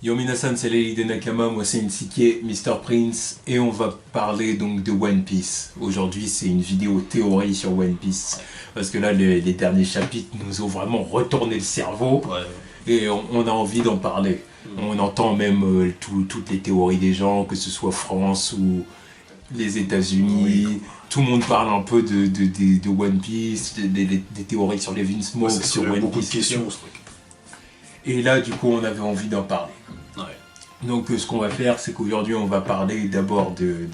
Yo minasan, c'est Lady Nakama, moi c'est Nsike, Mr. Prince, et on va parler donc de One Piece. Aujourd'hui c'est une vidéo théorie sur One Piece, parce que là les derniers chapitres nous ont vraiment retourné le cerveau, et on a envie d'en parler. On entend même toutes les théories des gens, que ce soit France ou les États-Unis. Tout le monde parle un peu de One Piece, des théories sur les Vinsmoke, sur One Piece. Beaucoup de questions ce truc. Et là, du coup, on avait envie d'en parler. Donc, ce qu'on va faire, c'est qu'aujourd'hui, on va parler d'abord des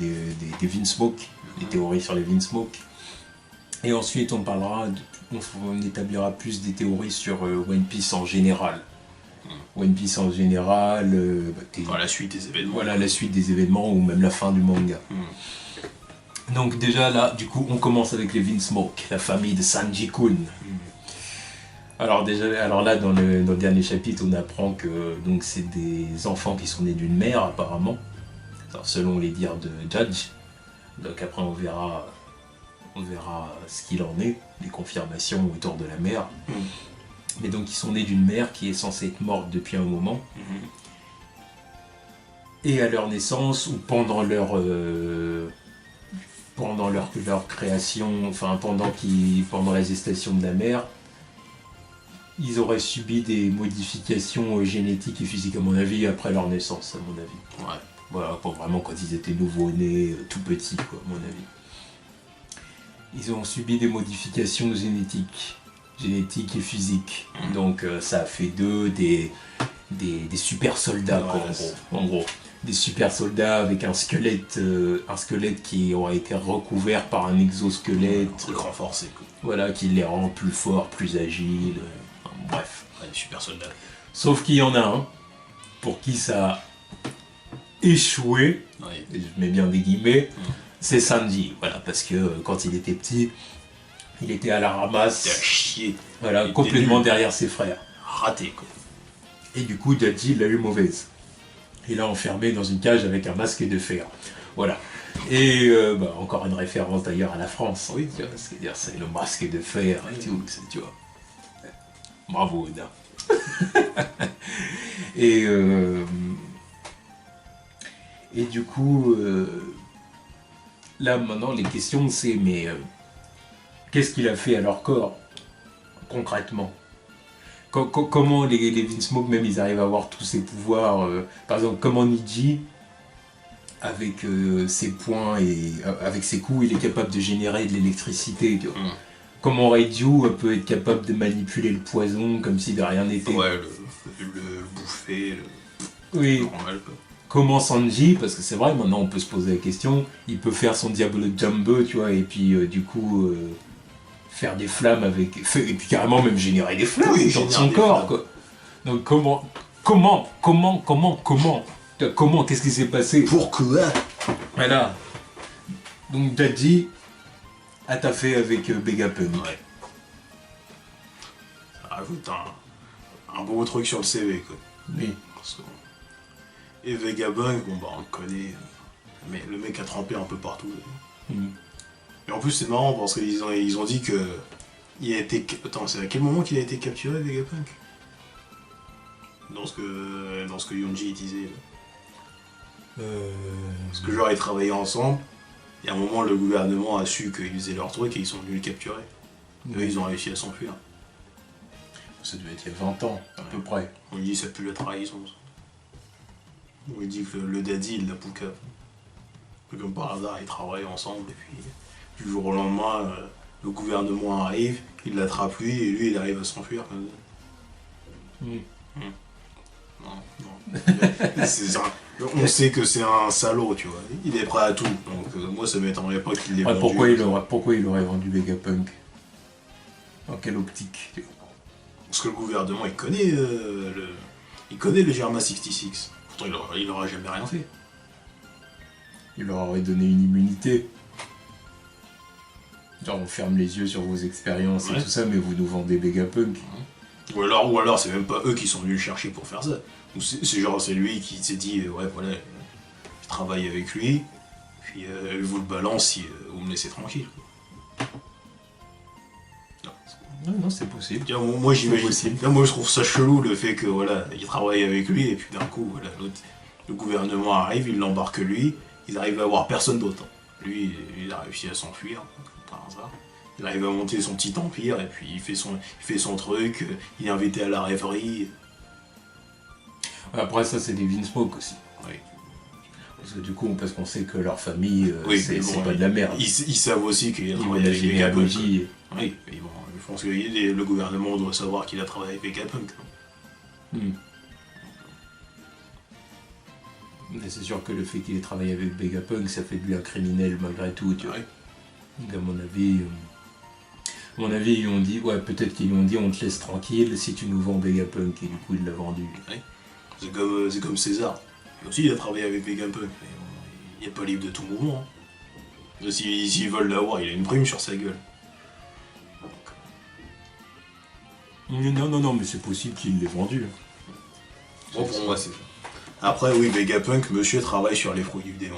Vinsmoke, les théories sur les Vinsmoke. Et ensuite, on parlera, on établira plus des théories sur One Piece en général. One Piece en général. La suite des événements. Voilà, la suite des événements ou même la fin du manga. Donc, déjà là, du coup, on commence avec les Vinsmoke, la famille de Sanji-kun. Alors là, dans le dernier chapitre, on apprend que donc c'est des enfants qui sont nés d'une mère, apparemment. Alors, selon les dires de Judge. Donc après, on verra ce qu'il en est, les confirmations autour de la mère. Mais donc, ils sont nés d'une mère qui est censée être morte depuis un moment. Et à leur naissance, ou pendant leur création, enfin pendant la gestation de la mère, ils auraient subi des modifications génétiques et physiques, à mon avis, après leur naissance, à mon avis. Voilà, pour vraiment quand ils étaient nouveau-nés, tout petits, quoi, à mon avis. Ils ont subi des modifications génétiques et physiques. Donc ça a fait d'eux des super soldats, quoi, en gros. Des super soldats avec un squelette qui aurait été recouvert par un exosquelette. Un truc renforcé, quoi. Voilà, qui les rend plus forts, plus agiles. Bref. Des super soldats. Sauf qu'il y en a un pour qui ça a échoué, et je mets bien des guillemets, c'est Sanji. Voilà, parce que quand il était petit, il était à la ramasse. C'était à chier. Voilà, complètement derrière ses frères. Raté, quoi. Et du coup, Dadji l'a eu mauvaise. Il l'a enfermé dans une cage avec un masque de fer. Voilà. Et encore une référence d'ailleurs à la France. Oui, tu vois, c'est-à-dire c'est le masque de fer et tout, tu vois. Bravo, Oda. Et du coup, là maintenant les questions c'est mais qu'est-ce qu'il a fait à leur corps concrètement? Comment les Vinsmoke même ils arrivent à avoir tous ces pouvoirs, par exemple comment Niji avec ses poings et avec ses coups il est capable de générer de l'électricité, tu vois. Comment Reiju peut être capable de manipuler le poison comme si de rien n'était. Le bouffer, oui. Normal, quoi. Comment Sanji, parce que c'est vrai maintenant on peut se poser la question, il peut faire son Diablo Jumbo, tu vois, et puis du coup faire des flammes avec, et puis carrément même générer des flammes dans son corps, quoi. Donc comment, qu'est-ce qui s'est passé? Pourquoi? Voilà. Donc Dadji a taffé avec Vegapunk. Ça rajoute un beau truc sur le CV, quoi. Oui. Et Vegapunk, on le connaît, mais le mec a trempé un peu partout. Et en plus c'est marrant parce qu'ils ont dit que il a été... Attends, c'est à quel moment qu'il a été capturé, Vegapunk? Dans ce que Yonji disait. Parce que genre ils travaillaient ensemble, et à un moment le gouvernement a su qu'ils faisaient leur truc et ils sont venus le capturer. Eux ils ont réussi à s'enfuir. Ça devait être il y a 20 ans, à peu près. On dit que ça pue la trahison. On dit que le daddy il l'a pouca. Comme par hasard ils travaillent ensemble et puis du jour au lendemain le gouvernement arrive, il l'attrape lui et lui il arrive à s'enfuir. On sait que c'est un salaud, tu vois. Il est prêt à tout. Donc moi ça m'étonnerait pas qu'il l'ait vendu. Pourquoi il aurait vendu Vegapunk? Dans quelle optique? Parce que le gouvernement il connaît le Germa 66. Pourtant il aura jamais rien fait. Il leur aurait donné une immunité. Genre on ferme les yeux sur vos expériences et tout ça, mais vous nous vendez Vegapunk. Ou alors c'est même pas eux qui sont venus le chercher pour faire ça. C'est lui qui s'est dit je travaille avec lui, puis vous le balance si vous me laissez tranquille. non, c'est possible. Moi, j'imagine. Moi, je trouve ça chelou le fait que voilà, il travaille avec lui et puis d'un coup, voilà, le gouvernement arrive, il l'embarque lui, ils arrivent à avoir personne d'autre. Lui, il a réussi à s'enfuir, par hasard. Il arrive à monter son petit empire et puis il fait son truc, il est invité à la rêverie. Après, ça, c'est des Vinsmoke aussi. Oui. Parce que du coup, parce qu'on sait que leur famille, oui, c'est bon, pas de la merde. Ils savent aussi qu'il a travaillé avec Vegapunk. Oui, mais bon, je pense que le gouvernement doit savoir qu'il a travaillé avec Vegapunk. Mais c'est sûr que le fait qu'il ait travaillé avec Vegapunk, ça fait de lui un criminel malgré tout, tu vois. Oui. Donc à mon avis, ils ont dit, ouais, peut-être qu'ils lui ont dit, on te laisse tranquille si tu nous vends Vegapunk, et du coup, il l'a vendu. Oui. C'est comme César. Lui aussi, il a travaillé avec Vegapunk, mais il n'est pas libre de tout mouvement. Hein. S'ils veulent l'avoir, il a une prime sur sa gueule. Non, mais c'est possible qu'il l'ait vendu. Bon, pour moi, c'est ça. Après, oui, Vegapunk, monsieur travaille sur les fruits du démon.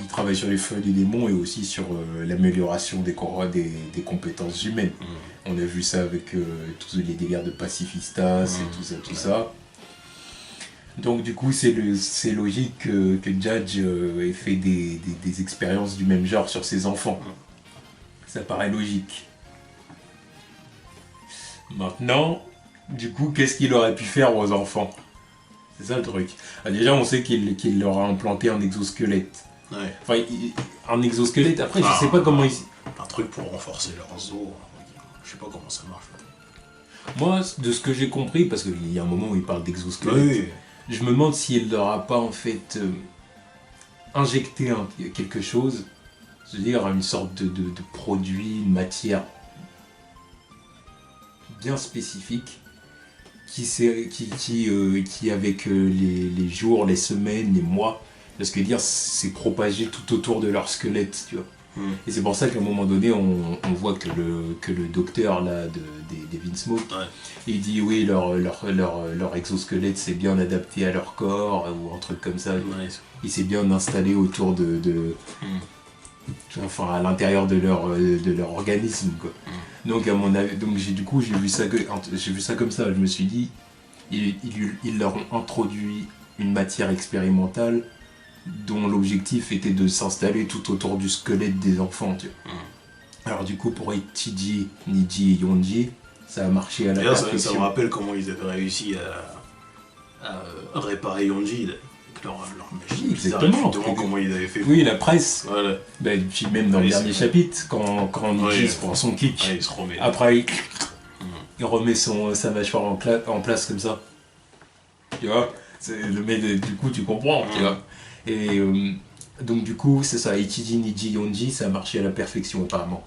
Il travaille sur les feuilles du démon et aussi sur l'amélioration des compétences humaines. On a vu ça avec tous les délires de pacifistas et tout ça. Donc du coup, c'est logique que Judge ait fait des expériences du même genre sur ses enfants. Ça paraît logique. Maintenant, du coup, qu'est-ce qu'il aurait pu faire aux enfants? C'est ça le truc. Déjà, on sait qu'il leur a implanté un exosquelette. Ouais. Enfin, un exosquelette, après, je sais pas comment il... Un truc pour renforcer leurs os. Je sais pas comment ça marche. Moi, de ce que j'ai compris, parce qu'il y a un moment où il parle d'exosquelette, je me demande s'il leur a pas, en fait, injecté quelque chose, c'est-à-dire une sorte de produit, une matière bien spécifique, qui avec les jours, les semaines, les mois, parce que dire c'est propagé tout autour de leur squelette, tu vois. Et c'est pour ça qu'à un moment donné, on voit que le docteur là des Vinsmoke, il dit oui, leur exosquelette s'est bien adapté à leur corps, ou un truc comme ça. Il s'est bien installé autour enfin à l'intérieur de leur organisme, quoi. Donc à mon avis, j'ai vu ça comme ça. Je me suis dit, ils leur ont introduit une matière expérimentale dont l'objectif était de s'installer tout autour du squelette des enfants, tu vois. Alors du coup, pour Ichiji, Niji et Yonji, ça a marché à la perfection. Ça me rappelle comment ils avaient réussi à réparer Yonji avec leur magie. Exactement. Comment ils avaient fait. Oui, la presse. Voilà. Puis même dans le dernier chapitre, quand Niji se prend son kick, il se remet. après il remet sa mâchoire en place comme ça. Tu vois, du coup tu comprends, tu vois. Et donc du coup, c'est ça, Ichiji, Niji, Yonji, ça a marché à la perfection apparemment.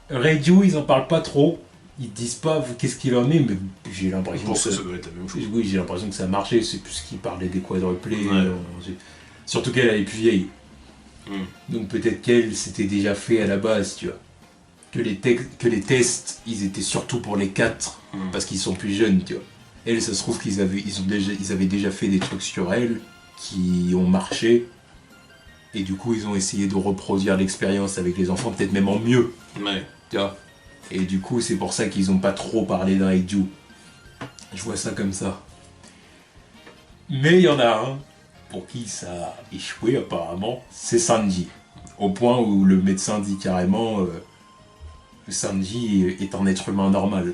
Reiju, ils en parlent pas trop, ils disent pas qu'est-ce qu'il en est, mais j'ai l'impression que ça doit être la même chose. Oui, j'ai l'impression que ça a marché, c'est plus qu'ils parlaient des quadruplés, surtout qu'elle est plus vieille. Donc peut-être qu'elle s'était déjà fait à la base, tu vois. Que les tests, ils étaient surtout pour les 4, parce qu'ils sont plus jeunes, tu vois. Elle, ça se trouve qu'ils avaient déjà fait des trucs sur elle, qui ont marché, et du coup ils ont essayé de reproduire l'expérience avec les enfants, peut-être même en mieux. Tu vois. Et du coup c'est pour ça qu'ils ont pas trop parlé de Reiju. Je vois ça comme ça. Mais il y en a un pour qui ça a échoué apparemment, c'est Sanji. Au point où le médecin dit carrément Sanji est un être humain normal.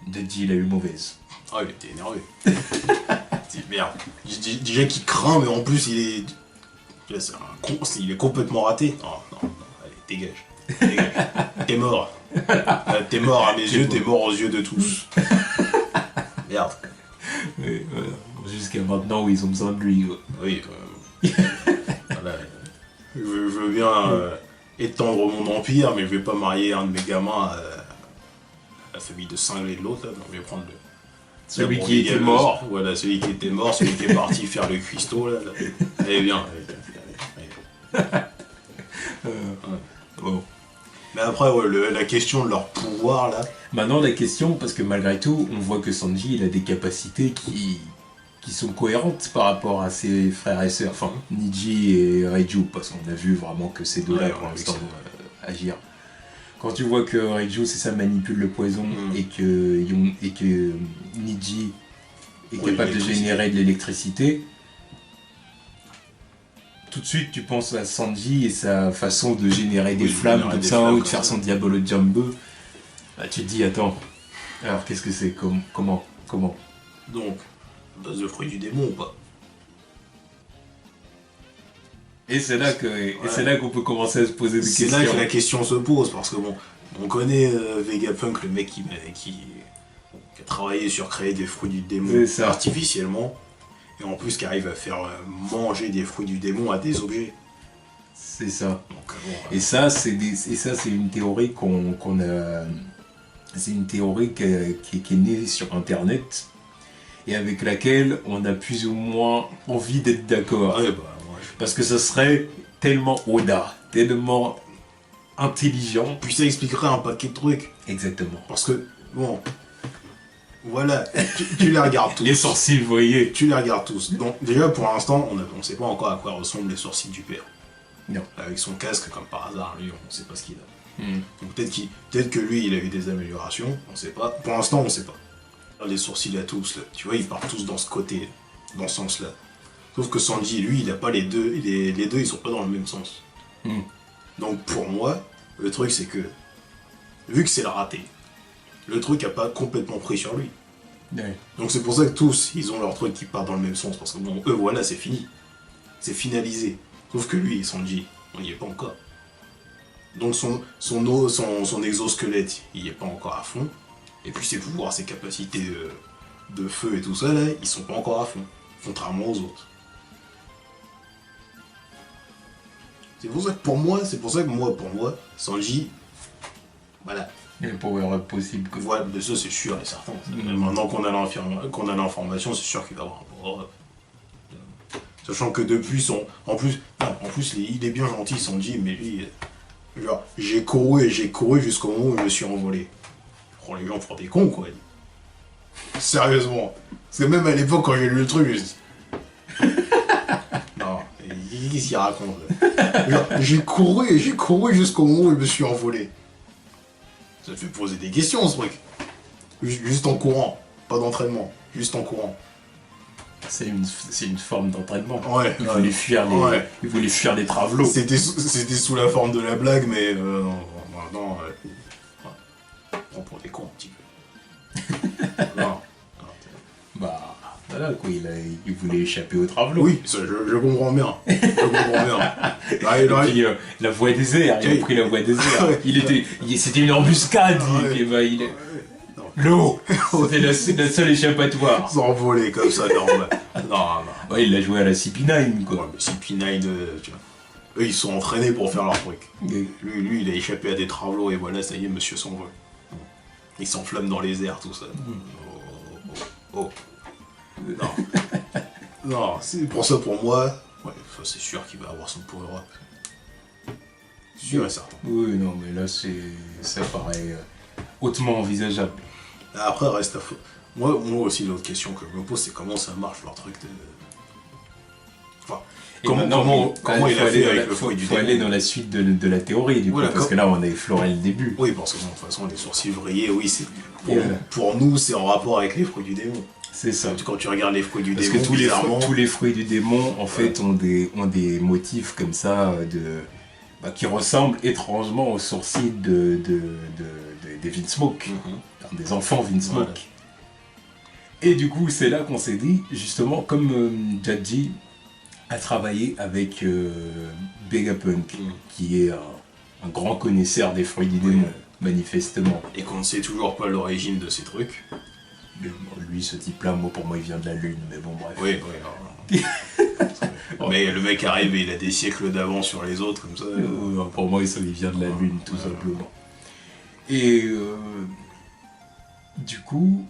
Deji il a eu mauvaise. Ah, il était énervé. Merde. Déjà qu'il craint, mais en plus il est complètement raté. Non, allez, dégage. T'es mort. T'es mort à mes yeux, t'es mort aux yeux de tous. Merde. Oui, jusqu'à maintenant où ils ont besoin de lui. Oui. Voilà. Je veux bien étendre mon empire, mais je vais pas marier un de mes gamins à la famille de cinglés de l'autre. Je vais prendre celui qui était mort. Voilà, celui qui était mort, celui qui est parti faire le cuistot, là. Allez, bien. Bon. Mais après, la question de leur pouvoir, là... Maintenant, la question, parce que malgré tout, on voit que Sanji, il a des capacités qui sont cohérentes par rapport à ses frères et sœurs. Enfin, Niji et Reiju, parce qu'on a vu vraiment que ces deux-là, pour l'instant, agir. Quand tu vois que Reiju, c'est ça, manipule le poison et que Niji est capable de générer de l'électricité, tout de suite tu penses à Sanji et sa façon de générer des flammes comme ça, ou de faire son Diabolo Jumbo. Là, tu te dis, attends, alors qu'est-ce que c'est? Comment Donc, base de fruits du démon ou pas? Et c'est là qu'on peut commencer à se poser des questions. C'est là que la question se pose, parce que bon, on connaît Vegapunk, le mec qui a travaillé sur créer des fruits du démon artificiellement, et en plus qui arrive à faire manger des fruits du démon à des objets. C'est ça. Donc, et ça, c'est une théorie qu'on a. C'est une théorie qui est née sur Internet et avec laquelle on a plus ou moins envie d'être d'accord. Ouais, parce que ça serait tellement Oda, tellement intelligent. Puis ça expliquerait un paquet de trucs. Exactement. Parce que, bon, voilà, tu les regardes tous. Les sourcils, vous voyez. Tu les regardes tous. Donc déjà, pour l'instant, on ne sait pas encore à quoi ressemblent les sourcils du père. Non. Avec son casque, comme par hasard, lui, on ne sait pas ce qu'il a. Donc peut-être que lui, il a eu des améliorations, on ne sait pas. Pour l'instant, on ne sait pas. Les sourcils à tous, là, tu vois, ils partent tous dans ce côté, dans ce sens-là. Sauf que Sanji, lui, il n'a pas les deux. Les deux, ils sont pas dans le même sens. Donc pour moi, le truc, c'est que, vu que c'est le raté, le truc n'a pas complètement pris sur lui. Ouais. Donc c'est pour ça que tous, ils ont leur truc qui part dans le même sens. Parce que bon, eux, voilà, c'est fini. C'est finalisé. Sauf que lui, Sanji, on n'y est pas encore. Donc son exosquelette, il n'y est pas encore à fond. Et puis ses pouvoirs, ses capacités de feu et tout ça, là, ils sont pas encore à fond. Contrairement aux autres. C'est pour ça que pour moi, Sanji, voilà. Il y a le power-up possible. Voilà, mais ça c'est sûr et certain. Maintenant qu'on a l'information, c'est sûr qu'il va avoir un power-up. Sachant que depuis son... En plus, il est bien gentil, Sanji, mais lui... Genre, j'ai couru jusqu'au moment où je me suis envolé. Prends les gens pour des cons, quoi. Sérieusement. Parce que même à l'époque, quand j'ai lu le truc, je me suis dit... Non, qu'est-ce qu'il raconte, là? Genre, j'ai couru jusqu'au moment où je me suis envolé. Ça te fait poser des questions, ce truc. Juste en courant. Pas d'entraînement. Juste en courant. C'est une forme d'entraînement. Ouais, il voulait fuir les travelots. C'était sous la forme de la blague, mais non, prends pour des cons un petit peu. Non. Bah, voilà quoi, il voulait échapper aux travelots. Oui, ça, je comprends bien. Et puis, la voie des airs, il a pris la voie des airs. C'était une embuscade. L'eau, c'était la seule échappatoire. S'envoler comme ça, normal. Non. Ouais, il l'a joué à la CP9, quoi. Ouais, mais CP9, tu vois. Eux, ils sont entraînés pour faire leur truc. Lui, il a échappé à des travelots et voilà, ça y est, monsieur s'envole. Il s'enflamme dans les airs, tout ça. Oh. Non. Non, c'est pour ça, pour moi, ouais, c'est sûr qu'il va avoir son power-up. Sûr et certain. Oui, non, mais là, ça paraît hautement envisageable. Après, reste à faux. Moi aussi, l'autre question que je me pose, c'est comment ça marche leur truc de... Enfin, comment il a fait avec le fruit du démon. Il faut aller dans la suite de la théorie, du coup, parce que là, on a effleuré le début. Oui, parce que de toute façon, les sourcils vrillés, oui, c'est... Pour nous, c'est en rapport avec les fruits du démon. C'est ça. Quand tu regardes les fruits du démon, parce que tous les fruits du démon, en fait, ont des motifs comme ça, qui ressemblent étrangement aux sourcils des Vinsmoke, des enfants Vinsmoke. Voilà. Et du coup, c'est là qu'on s'est dit, justement, comme Jadji a travaillé avec Vegapunk, qui est un grand connaisseur des fruits du démon, manifestement. Et qu'on ne sait toujours pas l'origine de ces trucs. Lui, ce type-là, pour moi, il vient de la Lune, mais bon, bref. Oui. Mais le mec arrive et il a des siècles d'avance sur les autres, comme ça. Pour moi, il vient de la Lune, tout simplement. Et du coup,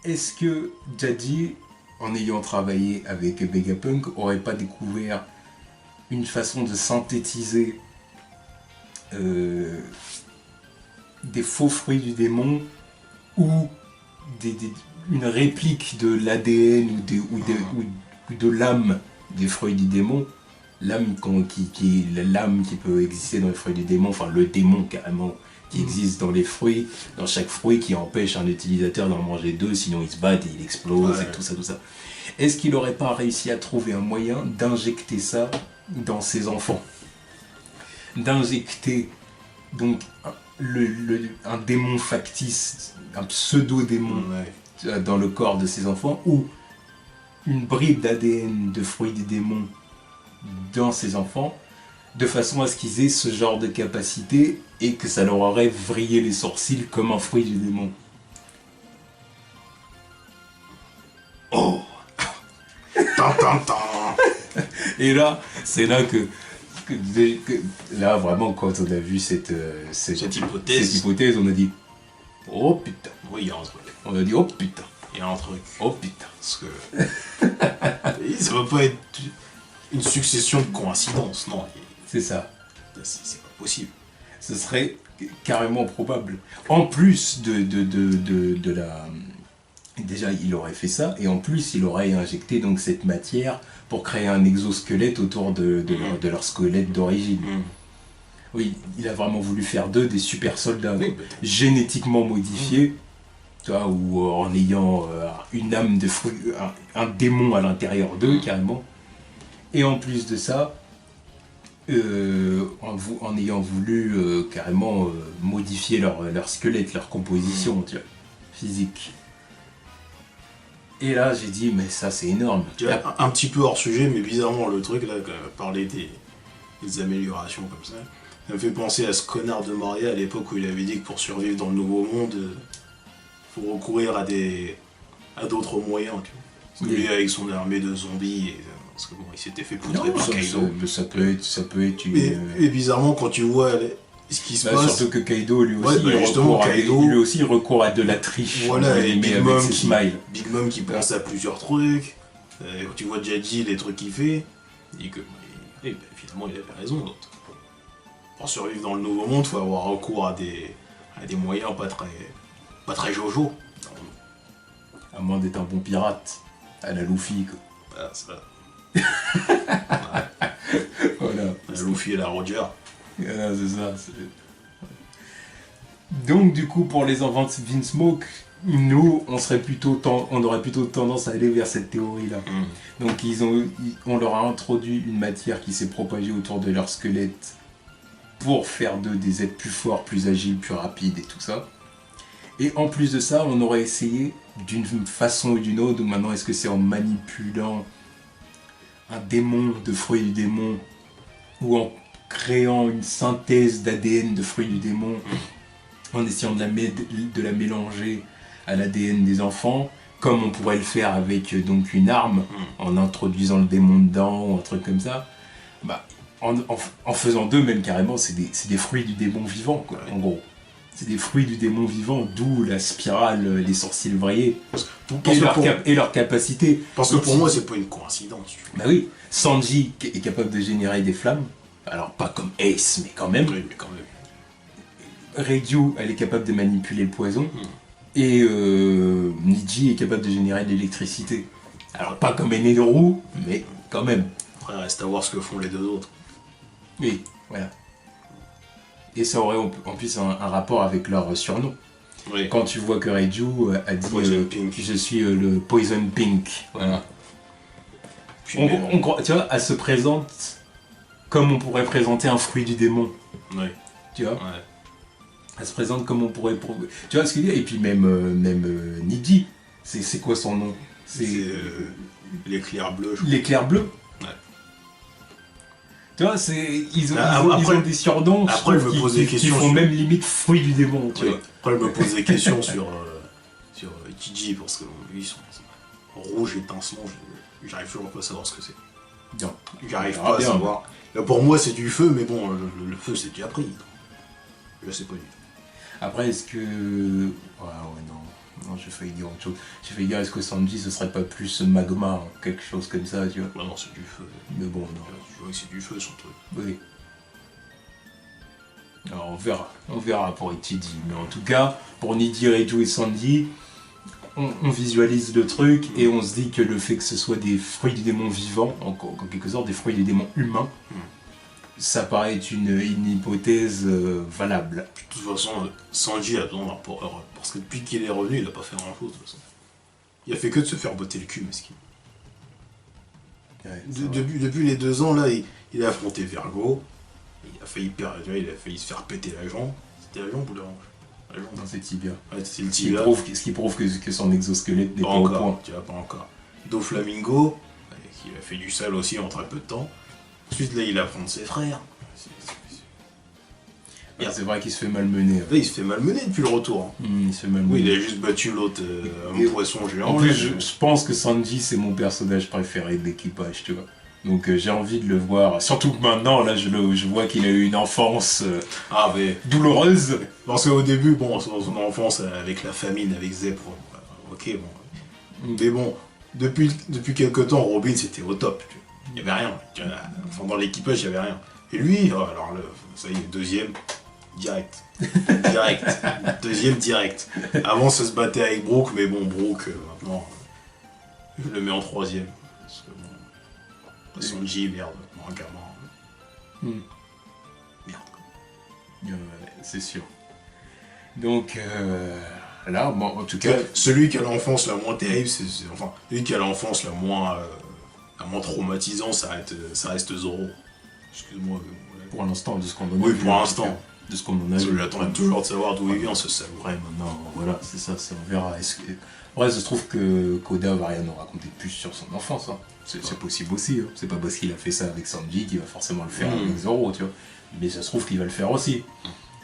est-ce que Jadji, en ayant travaillé avec Vegapunk, aurait pas découvert une façon de synthétiser des faux fruits du démon ou une réplique de l'ADN ou de l'âme des fruits du démon l'âme qui est l'âme qui peut exister dans les fruits du démon, enfin le démon carrément, qui existe dans les fruits, dans chaque fruit, qui empêche un utilisateur d'en manger deux, sinon il se bat et il explose et tout ça. Est-ce qu'il n'aurait pas réussi à trouver un moyen d'injecter ça dans ses enfants? D'injecter donc un démon factice, un pseudo-démon dans le corps de ses enfants, ou une bribe d'ADN de fruits des démons dans ses enfants, de façon à ce qu'ils aient ce genre de capacité et que ça leur aurait vrillé les sourcils comme un fruit du démon. Oh. Et là, c'est là que là vraiment quand on a vu cette hypothèse, on a dit oh putain. Oui, il y a un truc. On a dit oh putain. Il y a un truc. Oh putain. Parce que ça va pas être une succession de coïncidences, non. C'est ça. C'est pas possible. Ce serait carrément probable. En plus de la... Déjà, il aurait fait ça, et en plus, il aurait injecté donc cette matière pour créer un exosquelette autour de leur squelette d'origine. Oui, il a vraiment voulu faire d'eux des super soldats, génétiquement modifiés, ou en ayant une âme de fruit, un démon à l'intérieur d'eux, carrément. Et en plus de ça, en ayant voulu carrément modifier leur squelette, leur composition physique. Et là, j'ai dit, mais ça, c'est énorme. Un petit peu hors sujet, mais bizarrement, le truc, là, parler des améliorations comme ça me fait penser à ce connard de Maria à l'époque où il avait dit que pour survivre dans le nouveau monde, faut recourir à d'autres moyens. Tu vois. Lui, avec son armée de zombies, parce que bon, il s'était fait poudrer par Kaido. Ça peut être et bizarrement, quand tu vois ce qui se passe... Surtout que Kaido, lui aussi, il recourt à de la triche. Voilà, et Big Mom qui pense à plusieurs trucs. Quand tu vois Jadi, les trucs qu'il fait, il dit que finalement, il avait raison. Donc, pour survivre dans le nouveau monde, il faut avoir recours à des moyens pas très jojo. À moins d'être un bon pirate, à la Luffy, quoi. Ah, ça. Voilà. La Luffy et la Roger. Ah, c'est ça. Donc, du coup, pour les enfants de Vinsmoke, nous, on aurait plutôt tendance à aller vers cette théorie-là. Donc, on leur a introduit une matière qui s'est propagée autour de leur squelette pour faire d'eux des êtres plus forts, plus agiles, plus rapides et tout ça. Et en plus de ça, on aurait essayé d'une façon ou d'une autre, donc maintenant est-ce que c'est en manipulant un démon de fruits du démon ou en créant une synthèse d'ADN de fruits du démon en essayant de la mélanger à l'ADN des enfants, comme on pourrait le faire avec donc une arme en introduisant le démon dedans ou un truc comme ça. En faisant d'eux même carrément, c'est des fruits du démon vivant, quoi, en gros. C'est des fruits du démon vivant, d'où la spirale, les sourcils vrillés, et leur capacité. Parce que pour moi, c'est pas une coïncidence. Tu vois. Bah oui, Sanji est capable de générer des flammes, alors pas comme Ace, mais quand même. Oui, mais quand même. Reiju, elle est capable de manipuler le poison, et Niji est capable de générer de l'électricité. Alors pas comme Enedoro, mais quand même. Après, reste à voir ce que font les deux autres. Oui, voilà. Et ça aurait en plus un rapport avec leur surnom. Oui. Quand tu vois que Reiju a dit je suis le Poison Pink. Voilà. Tu vois, elle se présente comme on pourrait présenter un fruit du démon. Oui. Tu vois, ouais. Elle se présente comme on pourrait... Tu vois ce qu'il dit. Et puis même Niji, c'est quoi son nom? C'est l'éclair bleu, je crois. L'éclair bleu. Ouais. Tu vois, ils ont des surnoms qui font même limite fruit du démon. Tu vois. Après, je me pose des questions sur Ichiji, parce que lui, ils sont rouges étincelants, j'arrive toujours pas à savoir ce que c'est. Non. J'arrive pas à savoir. Là, pour moi, c'est du feu, mais bon, le feu, c'est déjà pris. Je sais pas du tout. Après, est-ce que... Non, j'ai failli dire autre chose. J'ai failli dire, est-ce que Sanji, ce serait pas plus magma, quelque chose comme ça, tu vois? Bah non, c'est du feu. Mais bon, non. Je vois que c'est du feu, son truc. Oui. Alors, on verra pour Ichiji. Mais en tout cas, pour Niji, Reiju et Sanji, on visualise le truc et on se dit que le fait que ce soit des fruits du démon vivants, en quelque sorte des fruits du démon humains, ça paraît être une hypothèse valable. De toute façon, Sanji a besoin d'un power-up, parce que depuis qu'il est revenu, il a pas fait grand-chose de toute façon. Il a fait que de se faire botter le cul, mesquin. Ouais, depuis les 2 ans, là, il a affronté Vergo, il a failli se faire péter la jambe. C'était la jambe ou la hanche? Non, c'est tibia. Ouais, c'est le tibia. Ce qui prouve que son exosquelette n'est pas au point. Tu vois, pas encore. Doflamingo, qui a fait du sale aussi en très peu de temps. Ensuite, là, il affronte ses frères. C'est vrai qu'il se fait malmener. Là, il se fait malmener depuis le retour. Il se fait malmener. Oui, il a juste battu l'autre, un poisson géant. En plus, je pense que Sanji, c'est mon personnage préféré de l'équipage, tu vois. Donc j'ai envie de le voir. Surtout que maintenant, là, je vois qu'il a eu une enfance douloureuse. Parce qu'au début, bon, son enfance avec la famine, avec Zep, ok, bon. Mais bon, depuis quelques temps, Robin, c'était au top. Il n'y avait rien. Enfin, dans l'équipage, il n'y avait rien. Et lui, alors, ça y est, deuxième, direct. Deuxième, direct. Avant, ça se battait avec Brook, mais bon, Brook, maintenant, je le mets en 3ème. Parce que bon, Sanji, merde, un gamin. Merde. C'est sûr. Donc, là, bon, en tout cas... Celui qui a l'enfance la moins terrible, enfin, celui qui a l'enfance la moins traumatisante, ça reste Zoro. Excuse-moi. Pour l'instant, de ce qu'on en a vu. Oui, pour l'instant. De ce qu'on en a vu. J'attends toujours de savoir d'où il vient, ce salaud. Ouais, maintenant, voilà, c'est ça, on verra. Ouais, je trouve que Koda va rien nous raconter plus sur son enfance. Hein. C'est possible aussi. Hein. C'est pas parce qu'il a fait ça avec Sanji qu'il va forcément le faire avec Zoro, tu vois. Mais ça se trouve qu'il va le faire aussi.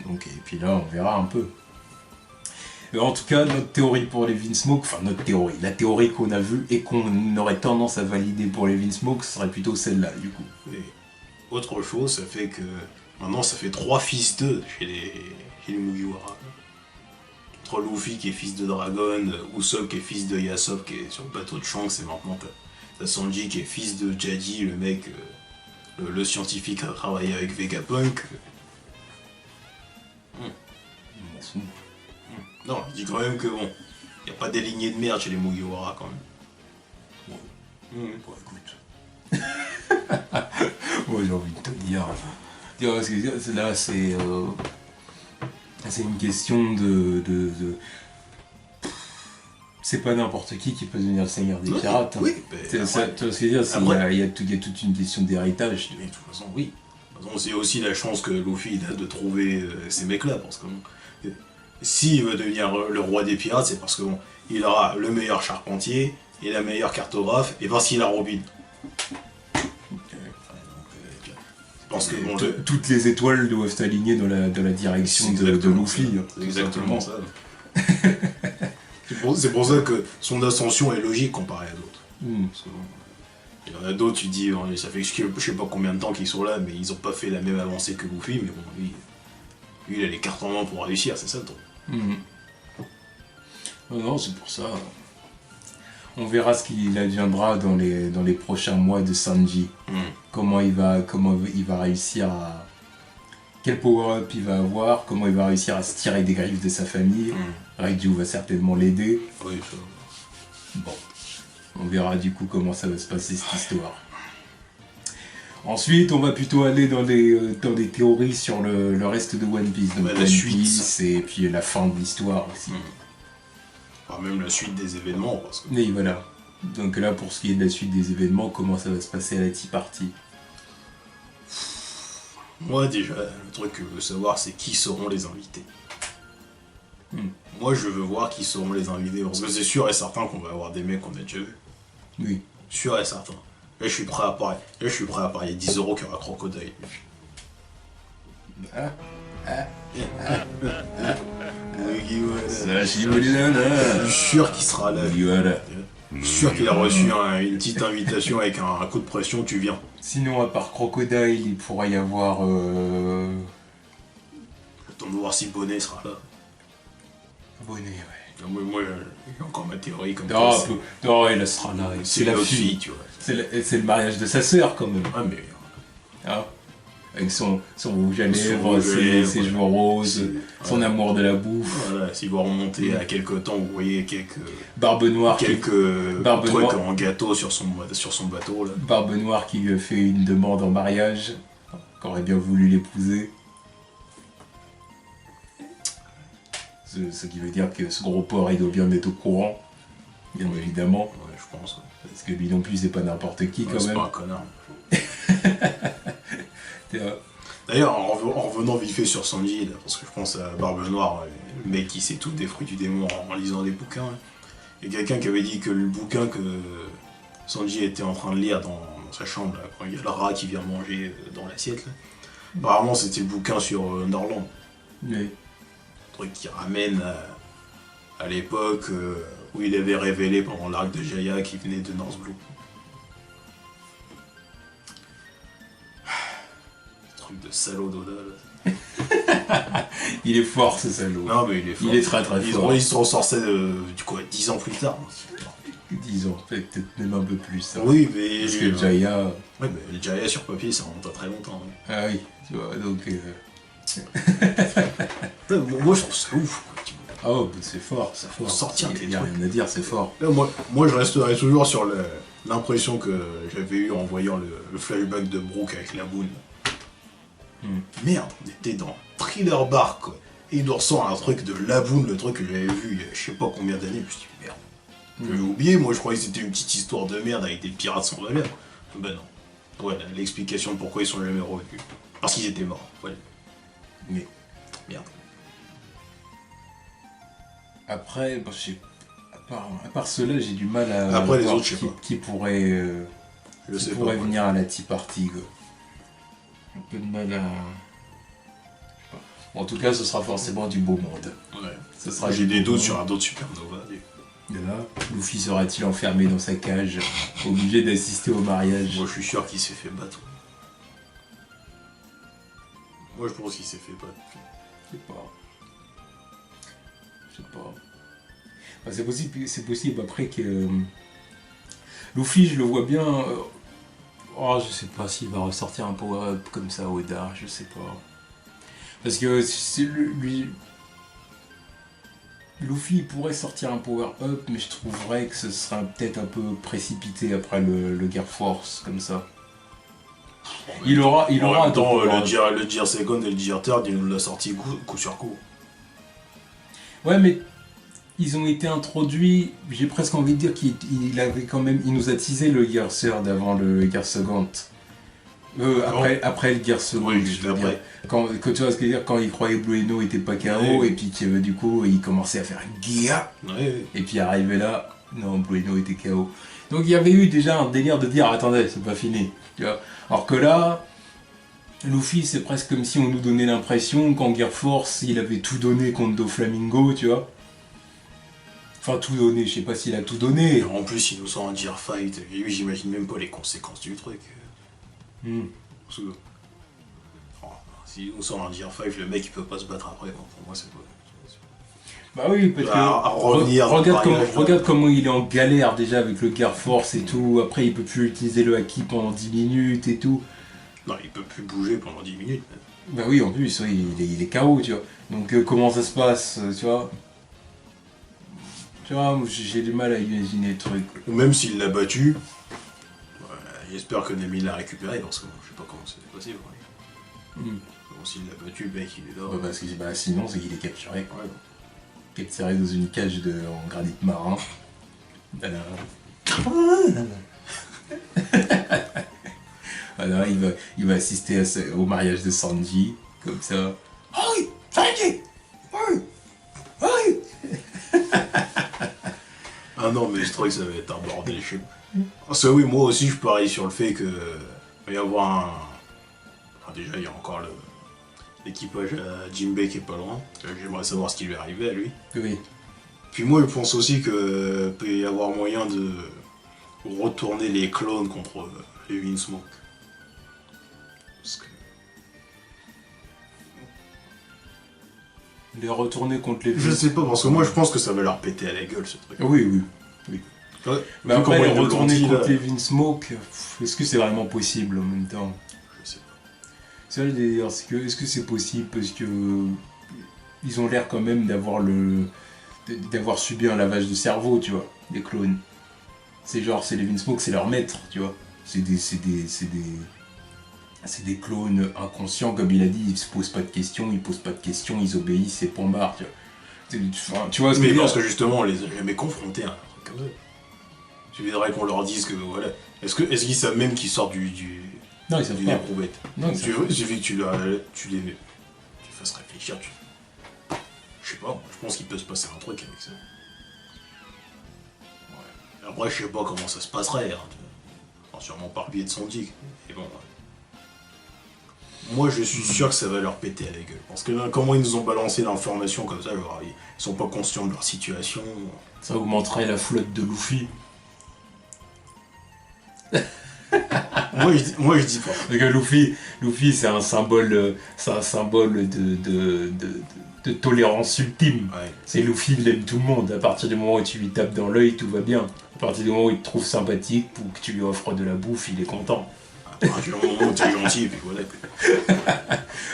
Donc, et puis là, on verra un peu. En tout cas, notre théorie pour les Vinsmoke, enfin notre théorie, la théorie qu'on a vue et qu'on aurait tendance à valider pour les Vinsmoke, ce serait plutôt celle-là, du coup. Et autre chose, ça fait que maintenant ça fait 3 fils d'eux chez les Mugiwara. Entre Luffy qui est fils de Dragon, Usopp qui est fils de Yasop qui est sur le bateau de Shanks, et maintenant t'as Sanji qui est fils de Jadi, le mec, le scientifique qui a travaillé avec Vegapunk. Non, je dis quand même que bon, y a pas des lignées de merde chez les Mugiwara quand même. Bon, écoute. Moi j'ai envie de te dire. Parce que là c'est une question de... C'est pas n'importe qui peut devenir le seigneur des pirates. Oui, tu vois ce que je veux dire, il y a toute une question d'héritage. Mais de toute façon, oui. De toute façon, c'est aussi la chance que Luffy a de trouver ces mecs-là, parce que bon, s'il veut devenir le roi des pirates, c'est parce que bon, il aura le meilleur charpentier et la meilleure cartographe, et parce qu'il a Robin. Parce que bon, toutes les étoiles doivent s'aligner dans la direction de Luffy. C'est exactement ça. C'est pour ça que son ascension est logique comparée à d'autres. Parce que bon, il y en a d'autres, tu dis, ça fait je sais pas combien de temps qu'ils sont là, mais ils ont pas fait la même avancée que Luffy, mais bon, lui il a les cartes en main pour réussir, c'est ça le truc. Non, c'est pour ça. On verra ce qu'il adviendra dans les prochains mois de Sanji. Comment il va réussir à... Quel power-up il va avoir, comment il va réussir à se tirer des griffes de sa famille. Raiju va certainement l'aider. Oui, ça. Bon. On verra du coup comment ça va se passer cette histoire. Ensuite, on va plutôt aller dans des théories sur le reste de One Piece. Donc la Piece et puis la fin de l'histoire aussi. Enfin, même la suite des événements. Parce que... Oui, voilà. Donc là, pour ce qui est de la suite des événements, comment ça va se passer à la Tea Party? Moi, déjà, le truc que je veux savoir, c'est qui seront les invités. Moi, je veux voir qui seront les invités, parce que c'est sûr et certain qu'on va avoir des mecs qu'on a déjà vus. Oui. Sûr et certain. Là, je suis prêt à parier 10 € qu'il y aura Crocodile. Je suis sûr qu'il sera là. Je suis sûr qu'il a reçu une petite invitation avec un coup de pression, tu viens. Sinon, à part Crocodile, il pourrait y avoir... Attends de voir si Bonnet sera là. Bonnet, ouais. Moi, j'ai encore ma théorie comme ça. Non, elle sera là. C'est la fille, tu vois. C'est le mariage de sa sœur, quand même. Ah, mais... Ah. avec son rouge à lèvres, ses cheveux roses, son amour de la bouffe. Voilà, s'il va remonter à quelques temps, vous voyez quelques Barbe Noire, trucs en gâteau sur son bateau. Là. Barbe Noire qui lui a fait une demande en mariage, qui aurait bien voulu l'épouser. Ce qui veut dire que ce gros porc, il doit bien être au courant, bien évidemment. Ouais, je pense. Ouais. Parce que lui non plus, c'est pas n'importe qui quand même. C'est pas un connard. D'ailleurs, en revenant vite fait sur Sanji, là, parce que je pense à Barbe Noire, le mec qui sait tout des fruits du démon en lisant des bouquins. Hein. Il y a quelqu'un qui avait dit que le bouquin que Sanji était en train de lire dans sa chambre, là, quand il y a le rat qui vient manger dans l'assiette, là, apparemment c'était le bouquin sur Norland. Oui. Un truc qui ramène à l'époque où il avait révélé pendant l'arc de Jaya qu'il venait de North Blue. De salaud d'Oda là. Il est fort ce salaud. Non mais il est fort. Il est très très fort. Ils se ressortaient du coup 10 ans plus tard. 10 ans, peut-être même un peu plus. Hein. Oui mais... Parce que Jaya... Ouais mais le Jaya sur papier ça remonte à très longtemps. Hein. Ah oui, tu vois, donc... Moi je trouve ça ouf. Oh, c'est fort, c'est fort. Sortir il n'y a rien à dire, c'est fort. Là, moi je resterai toujours sur l'impression que j'avais eue en voyant le flashback de Brook avec la boule. Merde, on était dans Thriller Bark quoi. Et il nous ressort un truc de Laboon, le truc que j'avais vu il y a je sais pas combien d'années, je me suis dit merde. J'avais oublié, moi je croyais que c'était une petite histoire de merde avec des pirates sans valeur. Ben non. Voilà, l'explication de pourquoi ils sont jamais revenus. Parce qu'ils étaient morts, voilà. Mais, merde. Après, bah, à part ceux-là, j'ai du mal à après les voir autres, je sais pas. Qui pourrait venir à la Tea Party. Quoi. Un peu de mal à... Bon, en tout cas, ce sera forcément du beau monde. Ouais. J'ai des doutes sur un autre Supernova. Et là, Luffy sera-t-il enfermé dans sa cage, obligé d'assister au mariage? Moi, je suis sûr qu'il s'est fait battre. Moi, je pense qu'il s'est fait battre. Je sais pas. Bah, c'est possible après que... Luffy, je le vois bien... je sais pas s'il va ressortir un power-up comme ça au Oda, je sais pas. Parce que lui... Luffy pourrait sortir un power-up, mais je trouverais que ce serait peut-être un peu précipité après le Gear Force, comme ça. Il aura un temps, le Gear Second et le Gear Third, il nous l'a sorti coup sur coup. Ouais, mais ils ont été introduits, j'ai presque envie de dire qu'il nous a teasé le Gear Third avant le Gear Second. Après le Gear Second, oui, juste après. Quand tu vois ce que je veux dire, quand il croyait que Blueno était pas KO, et puis que du coup il commençait à faire une Gear, et puis arrivé là, non, Blueno était KO. Donc il y avait eu déjà un délire de dire attendez, c'est pas fini. Tu vois. Alors que là, Luffy, c'est presque comme si on nous donnait l'impression qu'en Gear Force, il avait tout donné contre Doflamingo, tu vois. Enfin, tout donné, je sais pas s'il a tout donné. Et en plus, il nous sort un Gear Fight, et lui, j'imagine même pas les conséquences du truc. S'il nous sort un Gear 5, le mec il peut pas se battre après, pour moi c'est pas... Bah oui, parce que regarde comment il est en galère déjà avec le Gear Force et tout, après il peut plus utiliser le Haki pendant 10 minutes et tout. Non, il peut plus bouger pendant 10 minutes. Bah oui, en plus, oui, il est KO, tu vois. Donc comment ça se passe, tu vois? Tu vois, j'ai du mal à imaginer le truc. Ou même s'il l'a battu, j'espère que Nami l'a récupéré, parce que je sais pas comment c'est possible. Bon, s'il l'a battu, le mec il est là. Parce que sinon c'est qu'il est capturé. Ouais. Capturé dans une cage en granit marin. Alors il va assister au mariage de Sanji, comme ça. Oui, Sanji! Oui! Ah non, mais je trouvais que ça va être un bordel, je sais pas. Parce que oui, moi aussi je parie sur le fait que va y avoir un... Enfin, déjà, il y a encore l'équipage à Jinbei qui est pas loin. J'aimerais savoir ce qui lui est arrivé à lui. Oui. Puis moi, je pense aussi que peut y avoir moyen de retourner les clones contre les Windsmoke. Parce que... Les retourner contre les... Je sais pas, parce que moi, je pense que ça va leur péter à la gueule, ce truc. Oui. Ouais. Mais après, les retourner contre les Windsmoke, est-ce que c'est vraiment possible en même temps? Je sais pas. Ça, d'ailleurs, est-ce que c'est possible parce que ils ont l'air quand même d'avoir subi un lavage de cerveau, tu vois, les clones. C'est genre, c'est les Smoke, c'est leur maître, tu vois. C'est des clones inconscients, comme il a dit, ils se posent pas de questions, ils obéissent et point barre, tu vois. Tu vois ce que Mais je veux parce dire. que justement, on les a jamais confrontés à un truc comme ça. Tu voudrais qu'on leur dise que voilà. Est-ce qu'ils savent même qu'ils sortent Non, ils savent d'une pas. éprouvette? Non, ils savent pas. J'ai vu que tu les fasses réfléchir. Je sais pas, je pense qu'il peut se passer un truc avec ça. Ouais. Après, je sais pas comment ça se passerait. Hein. Enfin, sûrement par le biais de Sandy. Mais bon. Moi, je suis sûr que ça va leur péter à la gueule. Parce que là, comment ils nous ont balancé l'information comme ça, genre, ils sont pas conscients de leur situation. Ça augmenterait la flotte de Luffy. Moi, je dis pas. Parce que Luffy c'est un symbole, de tolérance ultime. Ouais. C'est Luffy, il aime tout le monde. À partir du moment où tu lui tapes dans l'œil, tout va bien. À partir du moment où il te trouve sympathique, pour que tu lui offres de la bouffe, il est content. À partir du moment où t'es gentil, et puis voilà.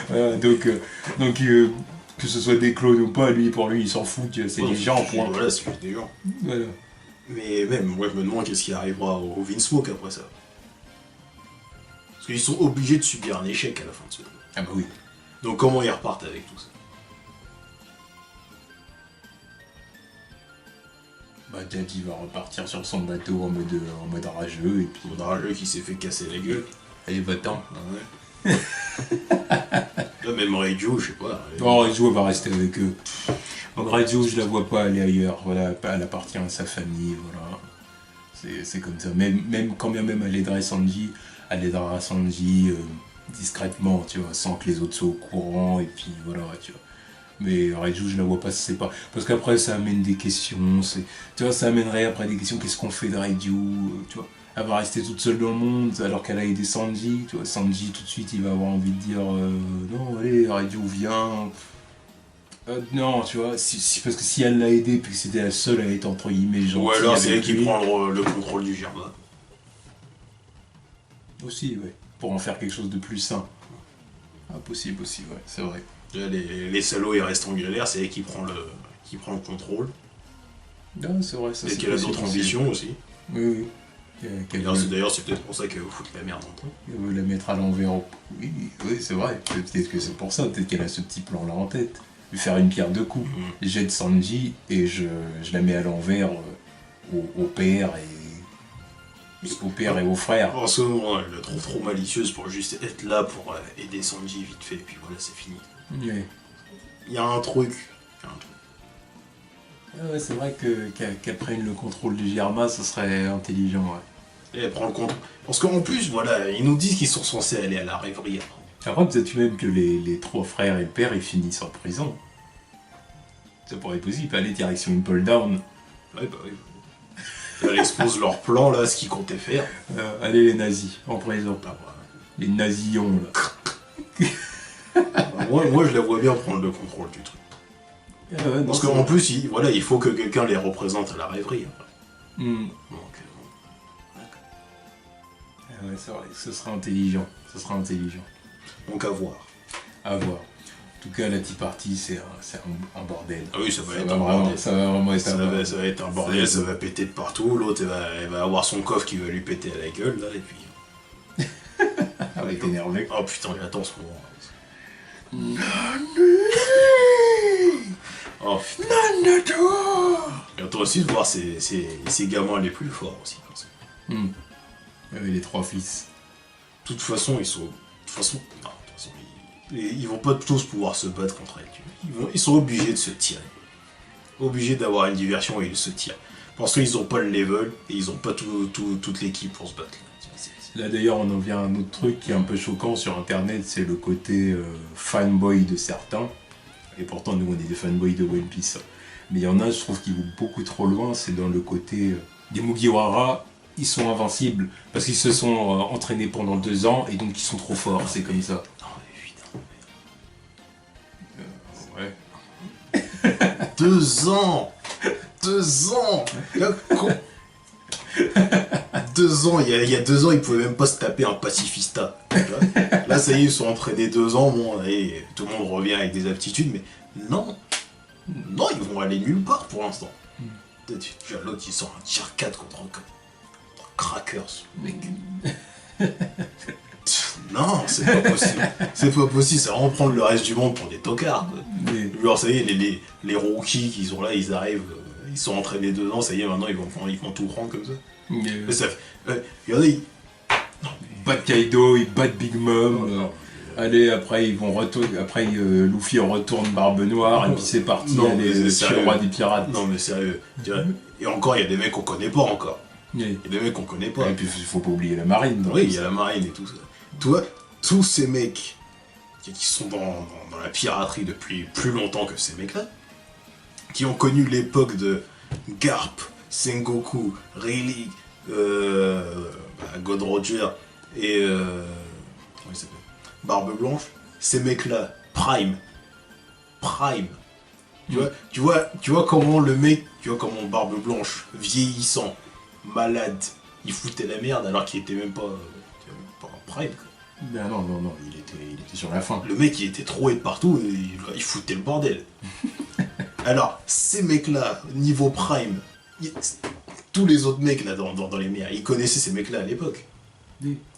Voilà, donc, que ce soit des clones ou pas, pour lui, il s'en fout. C'est des gens, point. Voilà, c'est juste des gens. Voilà. Mais même, moi, je me demande qu'est-ce qui arrivera au Vinsmoke après ça. Parce qu'ils sont obligés de subir un échec à la fin de ce truc. Ah bah oui. Donc comment ils repartent avec tout ça? Bah Daddy va repartir sur son bateau en mode rageux et puis. On a un jeu qui s'est fait casser la gueule. Allez, va-t'en. Ah ouais. Là, même Reiju, je sais pas. Non, Reiju va rester avec eux. Reiju, je la vois pas aller ailleurs. Voilà, elle appartient à sa famille, voilà. C'est comme ça. Même quand bien même elle aiderait Sanji, discrètement, tu vois, sans que les autres soient au courant, et puis voilà, tu vois. Mais Reiju, je la vois pas, c'est pas. Parce qu'après, ça amène des questions, tu vois, ça amènerait après des questions, qu'est-ce qu'on fait de Reiju, tu vois. Elle va rester toute seule dans le monde alors qu'elle a aidé Sanji, tu vois. Sanji, tout de suite, il va avoir envie de dire non, allez, Reiju, viens. Non, tu vois, parce que si elle l'a aidé, puis que c'était la seule à être entre guillemets gentille. Ou alors c'est elle avec qui lui, prend le contrôle du Germain. aussi, ouais. Pour en faire quelque chose de plus sain. Ah, possible aussi, ouais, c'est vrai. Là, les salauds ils restent en galère, c'est elle qui prend le contrôle. Non, c'est vrai, ça Et c'est qu'elle a possible d'autres aussi. ambitions aussi. Oui, oui. D'ailleurs, c'est peut-être pour ça qu'elle veut foutre la merde en train. Elle veut la mettre à l'envers. Oui, oui, c'est vrai. Peut-être que c'est pour ça, peut-être qu'elle a ce petit plan là en tête. Lui faire une pierre deux coups. Jette Sanji et je la mets à l'envers au père et au frère. En ce moment, elle la trouve trop malicieuse pour juste être là pour aider Sanji vite fait, et puis voilà, c'est fini. Oui. Il y a un truc. Ah ouais, c'est vrai qu'elle prenne le contrôle du Germa, ce serait intelligent, ouais. Et elle prend le contrôle. Parce qu'en plus, voilà, ils nous disent qu'ils sont censés aller à la rêverie après. Après, peut-être même que les trois frères et le père, ils finissent en prison. Ça pourrait être possible, aller direction Impel Down. Ouais, bah oui. Elle expose leur plan, là, ce qu'ils comptaient faire. Allez les nazis, en prison. Ah, bah, Les nazillons, là. moi, je la vois bien prendre le contrôle du truc. Ouais, Parce qu'en plus, il faut que quelqu'un les représente à la rêverie. Après. Hmm. Donc, Ouais, c'est vrai, ce sera intelligent. donc à voir. À voir. En tout cas, la Tea Party, c'est un bordel. Ah oui, ça va être un bordel. Ça va vraiment être un bordel. Ça va être un bordel, ça va péter de partout. L'autre, elle va avoir son coffre qui va lui péter à la gueule, là, et puis... Elle va être énervée. Oh putain, j'attends ce moment. Oh putain. J'attends aussi de voir ces gamins les plus forts aussi. Comme ça. Les trois fils. De toute façon, ils vont pas tous pouvoir se battre contre elle. Tu vois. Ils sont obligés de se tirer. Obligés d'avoir une diversion et ils se tirent. Parce qu'ils ont pas le level et ils ont pas toute l'équipe pour se battre. Là d'ailleurs on en vient à un autre truc qui est un peu choquant sur internet, c'est le côté fanboy de certains. Et pourtant nous on est des fanboys de One Piece. Mais il y en a je trouve qui vont beaucoup trop loin, c'est dans le côté des Mugiwara, ils sont invincibles parce qu'ils se sont entraînés pendant 2 ans et donc ils sont trop forts, c'est comme ça. Ouais. 2 ans 2 ans 2 ans, il y a 2 ans, ils pouvaient même pas se taper un pacifista. Tu vois. Là, ça y est, ils sont entraînés 2 ans, bon, et tout le monde revient avec des aptitudes, mais non. Non, ils vont aller nulle part pour l'instant. Tu vois, l'autre, il sort un tier 4 contre un Crackers, mec. Non, c'est pas possible. C'est pas possible, c'est vraiment prendre le reste du monde pour des tocards. Genre, ça y est, les rookies qui sont là, ils arrivent, ils sont entraînés 2 ans, ça y est, maintenant ils vont tout prendre comme ça. Mais ça fait. Regardez. Ils battent Kaido, ils battent Big Mom. Allez, après ils vont retourner. Après Luffy retourne Barbe Noire et puis c'est parti. Non, allez, c'est le roi des pirates. Non, mais sérieux. Et encore, il y a des mecs qu'on connaît pas encore. Il y a des mecs qu'on connaît pas. Et puis il faut pas oublier la marine. Oui, il y a la marine et tout ça. Tu vois, tous ces mecs qui sont dans la piraterie depuis plus longtemps que ces mecs-là, qui ont connu l'époque de Garp, Sengoku, Rayleigh, God Roger et comment il s'appelle, Barbe Blanche, ces mecs-là, Prime. Tu vois comment le mec, tu vois comment Barbe Blanche, vieillissant, malade, il foutait la merde alors qu'il était même pas en Prime. Ben non, il était sur la fin. Le mec, il était troué de partout, et il foutait le bordel. Alors, ces mecs-là, niveau Prime, tous les autres mecs là dans les mers, ils connaissaient ces mecs-là à l'époque.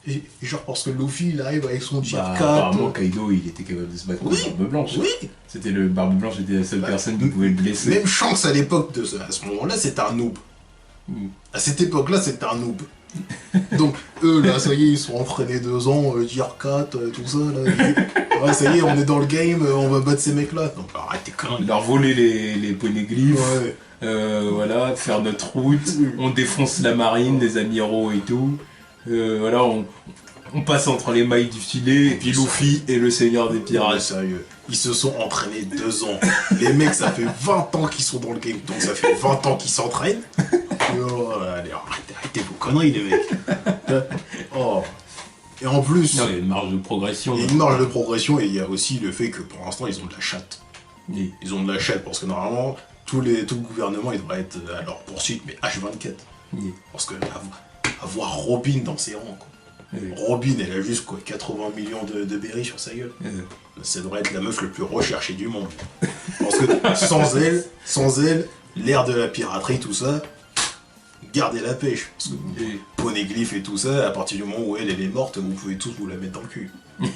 Et genre parce que Luffy, il arrive avec son tier 4. Apparemment, Kaido, il était capable de se battre contre Barbe Blanche. Oui. C'était le Barbe Blanche, était la seule personne qui pouvait le blesser. Même Shanks à l'époque, à ce moment-là, c'était un noob. À cette époque-là, c'était un noob. Donc, eux, là, ça y est, ils sont entraînés 2 ans, tier 4, tout ça, là. Ouais, ça y est, on est dans le game, on va battre ces mecs-là. Donc, arrêtez quand même. Leur voler les poneglyphes. Ouais. Voilà, faire notre route, on défonce la marine, les amiraux et tout. Voilà, on passe entre les mailles du filet, et puis Luffy et le seigneur des pirates. Ouais, sérieux, ils se sont entraînés 2 ans. Les mecs, ça fait 20 ans qu'ils sont dans le game, donc ça fait 20 ans qu'ils s'entraînent. Oh, allez, arrêtez vos conneries, les mecs. Oh. Et en plus, non, il y a une marge de progression. Il y a une marge de progression, et il y a aussi le fait que pour l'instant, ils ont de la chatte. Oui. Ils ont de la chatte, parce que normalement, tout le gouvernement, il devrait être à leur poursuite, mais H24. Oui. Parce que avoir Robin dans ses rangs, quoi. Oui. Robin, elle a juste 80 millions de berries sur sa gueule. Oui. Ça devrait être la meuf le plus recherchée du monde. Parce que sans elle, l'ère de la piraterie, tout ça, gardez la pêche. Parce que poneglyph et tout ça, à partir du moment où elle est morte, vous pouvez tous vous la mettre dans le cul.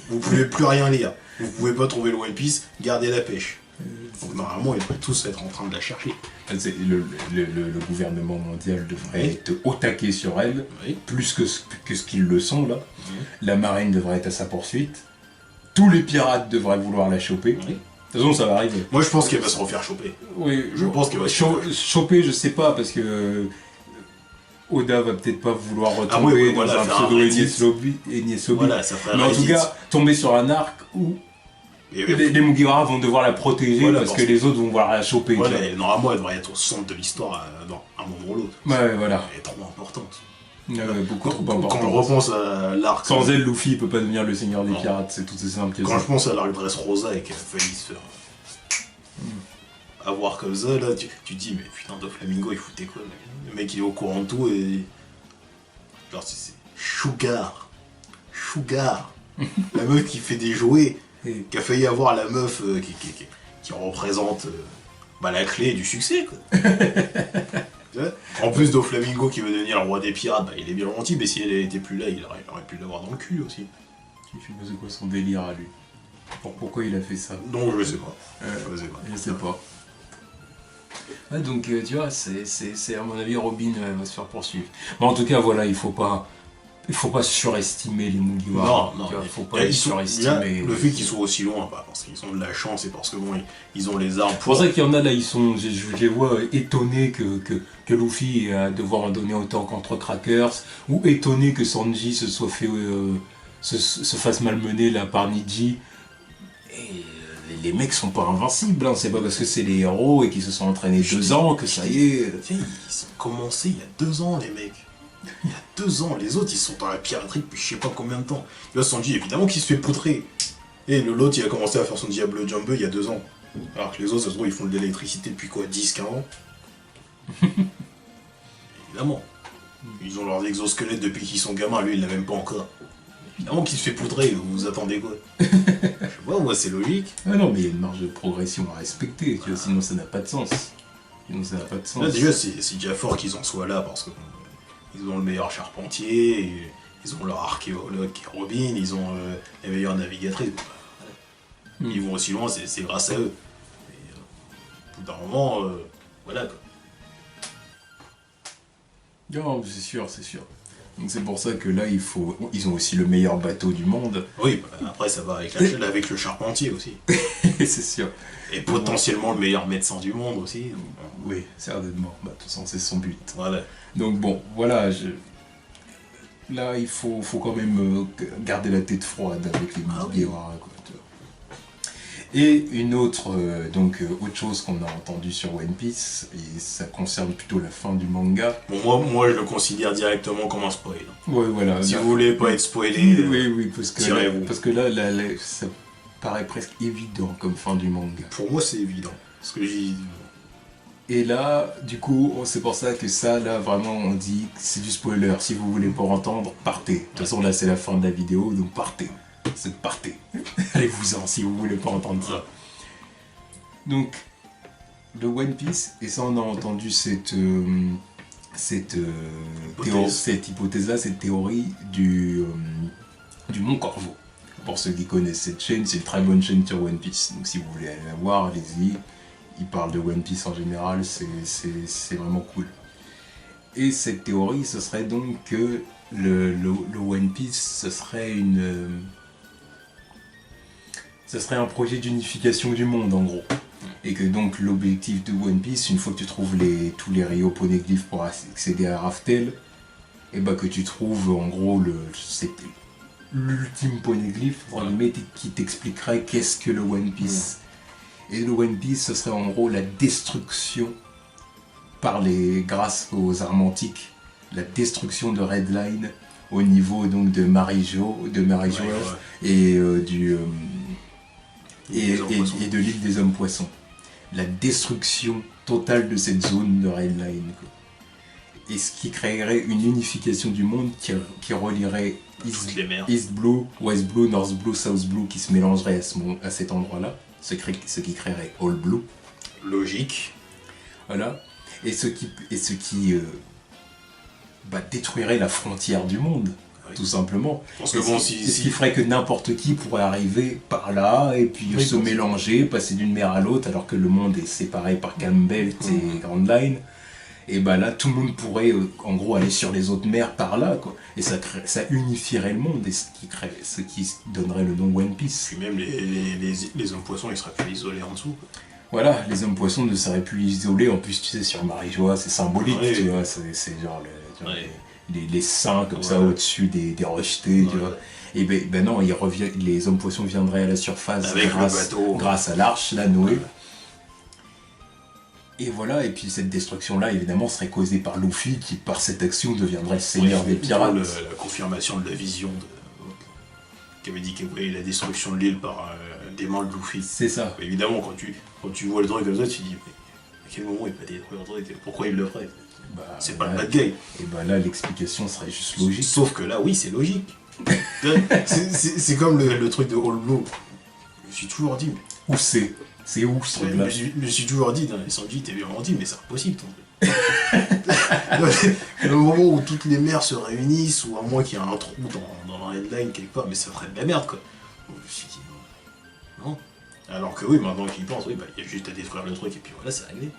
Vous pouvez plus rien lire. Vous pouvez pas trouver le One Piece, gardez la pêche. Donc normalement, ils devraient tous être en train de la chercher. Le gouvernement mondial devrait être au taquet sur elle, plus que ce qu'ils le sont là. La marine devrait être à sa poursuite. Tous les pirates devraient vouloir la choper. De toute façon, ça va arriver. Moi, je pense qu'elle va se refaire choper. Oui, je pense qu'elle va se choper, je sais pas, parce que Oda va peut-être pas vouloir retomber dans un pseudo Enies Lobby. Mais en tout cas, tomber sur un arc où les Mugiwara vont devoir la protéger parce que les autres vont vouloir la choper. Voilà, normalement, elle devrait être au centre de l'histoire dans un moment ou l'autre. Ouais, voilà. Elle est trop importante. Beaucoup trop importante. Quand on repense à l'arc. Sans elle, Luffy il peut pas devenir le seigneur des pirates, c'est tout aussi simple que ça. Quand je pense à l'arc Dressrosa et qu'elle a failli se faire avoir comme ça, là, tu dis, mais putain, Doflamingo il foutait quoi, mec? Le mec il est au courant de tout et. Genre, c'est Sugar. La meuf qui fait des jouets. Qui a failli avoir la meuf qui représente la clé du succès, quoi. En plus, Doflamingo qui veut devenir le roi des pirates, il est bien gentil, mais si elle était plus là, il aurait pu l'avoir dans le cul aussi. C'est quoi son délire à lui? Pourquoi il a fait ça? Non, je sais pas. Je sais pas. Ouais, donc tu vois, c'est à mon avis Robin va se faire poursuivre. Mais en tout cas, voilà, il faut pas surestimer les Mugiwara. Non, il faut pas les surestimer. Le fait qu'ils soient aussi loin, parce qu'ils ont de la chance et parce que bon, ils ont les armes. C'est pour ça qu'il y en a là, je les vois étonnés que Luffy devoir en donner autant contre Crackers, ou étonnés que Sanji se fasse malmener là par Niji. Et les mecs sont pas invincibles, hein. C'est pas parce que c'est les héros et qu'ils se sont entraînés 2 ans que ça y est. Ils ont commencé il y a 2 ans, les mecs. Il y a 2 ans, les autres ils sont dans la piraterie depuis je sais pas combien de temps. Là, Sanji, évidemment qu'il se fait poutrer. Et l'autre il a commencé à faire son Diable Jumbo il y a 2 ans. Alors que les autres, ça se trouve, ils font de l'électricité depuis quoi, 10-15 ans. Évidemment. Ils ont leurs exosquelettes depuis qu'ils sont gamins, lui il l'a même pas encore. Évidemment qu'il se fait poudrer, vous attendez quoi? Je sais pas, moi c'est logique. Ah non, mais il y a une marge de progression à respecter, tu vois, sinon ça n'a pas de sens. Là déjà c'est déjà fort qu'ils en soient là parce que ils ont le meilleur charpentier, ils ont leur archéologue qui est Robin, ils ont les meilleures navigatrices. Ils vont aussi loin, c'est grâce à eux. Et, au bout d'un moment, voilà quoi. Non, c'est sûr, c'est sûr. Donc c'est pour ça que là, ils ont aussi le meilleur bateau du monde. Oui, bah, après ça va avec, avec le charpentier aussi. C'est sûr. Et potentiellement le meilleur médecin du monde aussi. Oui, certainement. Bah, de toute façon, c'est son but. Voilà. Donc bon, voilà. Là, il faut quand même garder la tête froide avec les Mugiwara, quoi. Et une autre, autre chose qu'on a entendu sur One Piece, et ça concerne plutôt la fin du manga. Bon, moi je le considère directement comme un spoil. Ouais, voilà. Si vous voulez pas être spoilé, oui, parce que là, ça paraît presque évident comme fin du manga. Pour moi, c'est évident. Parce que Et là, du coup, c'est pour ça que ça, là, vraiment, on dit que c'est du spoiler. Si vous voulez pas entendre, partez. De toute façon, là, c'est la fin de la vidéo, donc partez. Partez. Allez-vous-en si vous voulez pas entendre ça. Donc, le One Piece, et ça on a entendu cette hypothèse-là, cette théorie du Mont Corvo. Pour ceux qui connaissent cette chaîne, c'est une très bonne chaîne sur One Piece. Donc si vous voulez aller la voir, allez-y. Ils parlent de One Piece en général, c'est vraiment cool. Et cette théorie, ce serait donc que le One Piece, ce serait un projet d'unification du monde en gros. Et que donc l'objectif de One Piece, une fois que tu trouves tous les Rio poneglyphes pour accéder à Raftel, et bah que tu trouves en gros l'ultime poneglyphe qui t'expliquerait qu'est-ce que le One Piece. Et le One Piece, ce serait en gros la destruction grâce aux armes antiques, la destruction de Red Line au niveau donc de Marijo et et de l'île des Hommes-Poissons. La destruction totale de cette zone de Red Line. Quoi. Et ce qui créerait une unification du monde qui relierait East Blue, West Blue, North Blue, South Blue qui se mélangerait à cet endroit-là, ce qui créerait All Blue. Logique. Voilà. Et ce qui détruirait la frontière du monde. Tout simplement. Parce que ce qui ferait que n'importe qui pourrait arriver par là et puis se mélanger, passer d'une mer à l'autre, alors que le monde est séparé par Campbell et Grand Line. Et là, tout le monde pourrait en gros aller sur les autres mers par là, quoi. Et ça unifierait le monde, et ce qui donnerait le nom One Piece. Puis même les hommes poissons, ils seraient plus isolés en dessous. Voilà, les hommes poissons ne seraient plus isolés. En plus, tu sais, sur Marijoa, c'est symbolique, tu vois, c'est genre les seins comme ça au-dessus des rejetés, tu vois. Et non, les hommes poissons viendraient à la surface avec grâce à l'arche, la Noé. Et voilà, et puis cette destruction-là, évidemment, serait causée par Luffy, qui par cette action deviendrait le seigneur des pirates. La confirmation de la vision qui avait dit que la destruction de l'île par des mains de Luffy. C'est ça. Mais évidemment, quand tu vois le truc comme ça, tu te dis, mais à quel moment il peut détruire le truc? Pourquoi il le ferait? C'est pas le bad guy. Et là, l'explication serait juste logique. Sauf que là, oui, c'est logique. c'est comme le truc de All Blue. Je me suis toujours dit, mais... Où c'est? C'est où ce truc-là? Je me suis toujours dit, dans les Sanji, t'es vraiment dit, mais c'est impossible ton truc. Le moment où toutes les mers se réunissent, ou à moins qu'il y ait un trou dans la headline quelque part, mais ça ferait de la merde quoi. Donc, je me suis dit, non. Alors que oui, maintenant qu'il y pense, oui, il y a juste à détruire le truc et puis voilà, c'est réglé.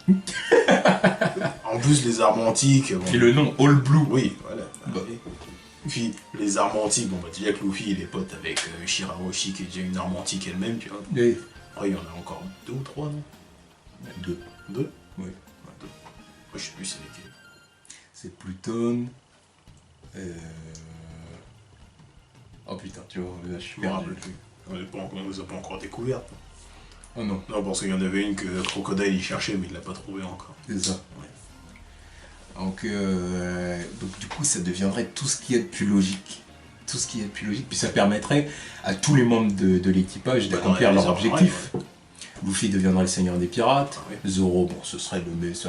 En plus, les armes antiques. Puis le nom All Blue. Oui, voilà. Puis les armes antiques, déjà que Luffy il est pote avec Shirahoshi qui est déjà une arme antique elle-même, tu vois. Oui. Il y en a encore 2 ou 3, non? 2. 2? Oui. 2. Moi je sais plus c'est lesquels. C'est Pluton. Oh putain, tu vois, là je suis perdu. On ne les a pas encore découvertes. Oh non. Non, parce qu'il y en avait une que Crocodile il cherchait, mais il l'a pas trouvée encore. C'est ça. Ouais. Donc du coup, ça deviendrait tout ce qui est de plus logique. Tout ce qui est de plus logique, puis ça permettrait à tous les membres de l'équipage d'accomplir leur objectif. Luffy deviendra le seigneur des pirates. Ah, Zoro, bon, ce serait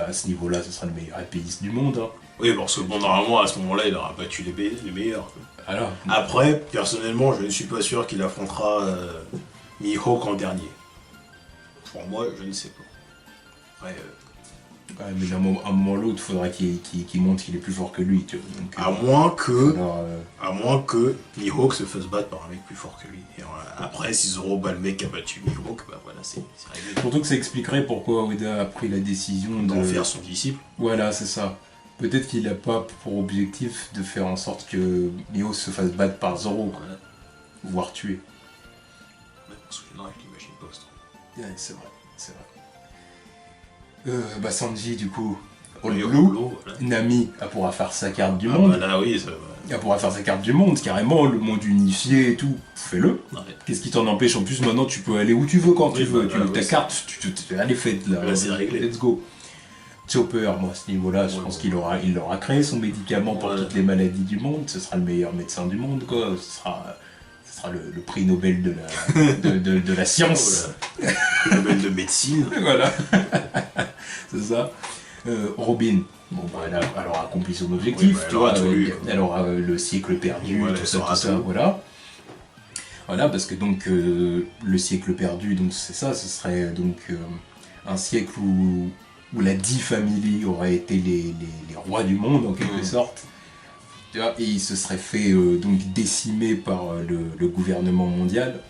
à ce niveau-là, ce sera le meilleur épéiste du monde. Hein. Oui, parce que bon, normalement, à ce moment-là, il aura battu les meilleurs. Quoi. Alors, Après, personnellement, je ne suis pas sûr qu'il affrontera Mihawk en dernier. Pour moi, je ne sais pas. Après, ouais, mais à un moment ou l'autre, il faudra qu'il montre qu'il est plus fort que lui. Tu vois. Donc, à moins que Mihawk se fasse battre par un mec plus fort que lui. Et après, si Zoro bat le mec qui a battu Mihawk, bah voilà, c'est réglé. Surtout que ça expliquerait pourquoi Oda a pris la décision D'en faire son disciple. Voilà, c'est ça. Peut-être qu'il n'a pas pour objectif de faire en sorte que Mihawk se fasse battre par Zoro, quoi. Voilà. Voire tuer. Ouais, parce que non, je l'imagine pas. Ouais, c'est vrai, c'est vrai. Bah Sanji, du coup, All Oui, Blue, voilà. Nami, elle pourra faire sa carte du monde. Bah là, oui, ça va. Elle pourra faire sa carte du monde, carrément, le monde unifié et tout. Fais-le. Ouais. Qu'est-ce qui t'en empêche? En plus, maintenant, tu peux aller où tu veux quand tu veux. Bah, Ta carte, elle est faite, là. Là, c'est réglé. Let's go. Chopper, moi, à ce niveau-là, je pense qu'il aura créé son médicament pour toutes les maladies du monde. Ce sera le meilleur médecin du monde, quoi. Ce sera le prix Nobel de la science. Le Nobel de médecine. Voilà. C'est ça. Robin, bon, bah, elle aura accompli son objectif, Oui, bah, tu vois. elle aura le siècle perdu, voilà, tout ça, voilà. Voilà, parce que donc le siècle perdu, donc c'est ça, ce serait donc un siècle où la D-Family aurait été les rois du monde en quelque sorte. Tu vois, et ils se seraient fait donc décimer par le gouvernement mondial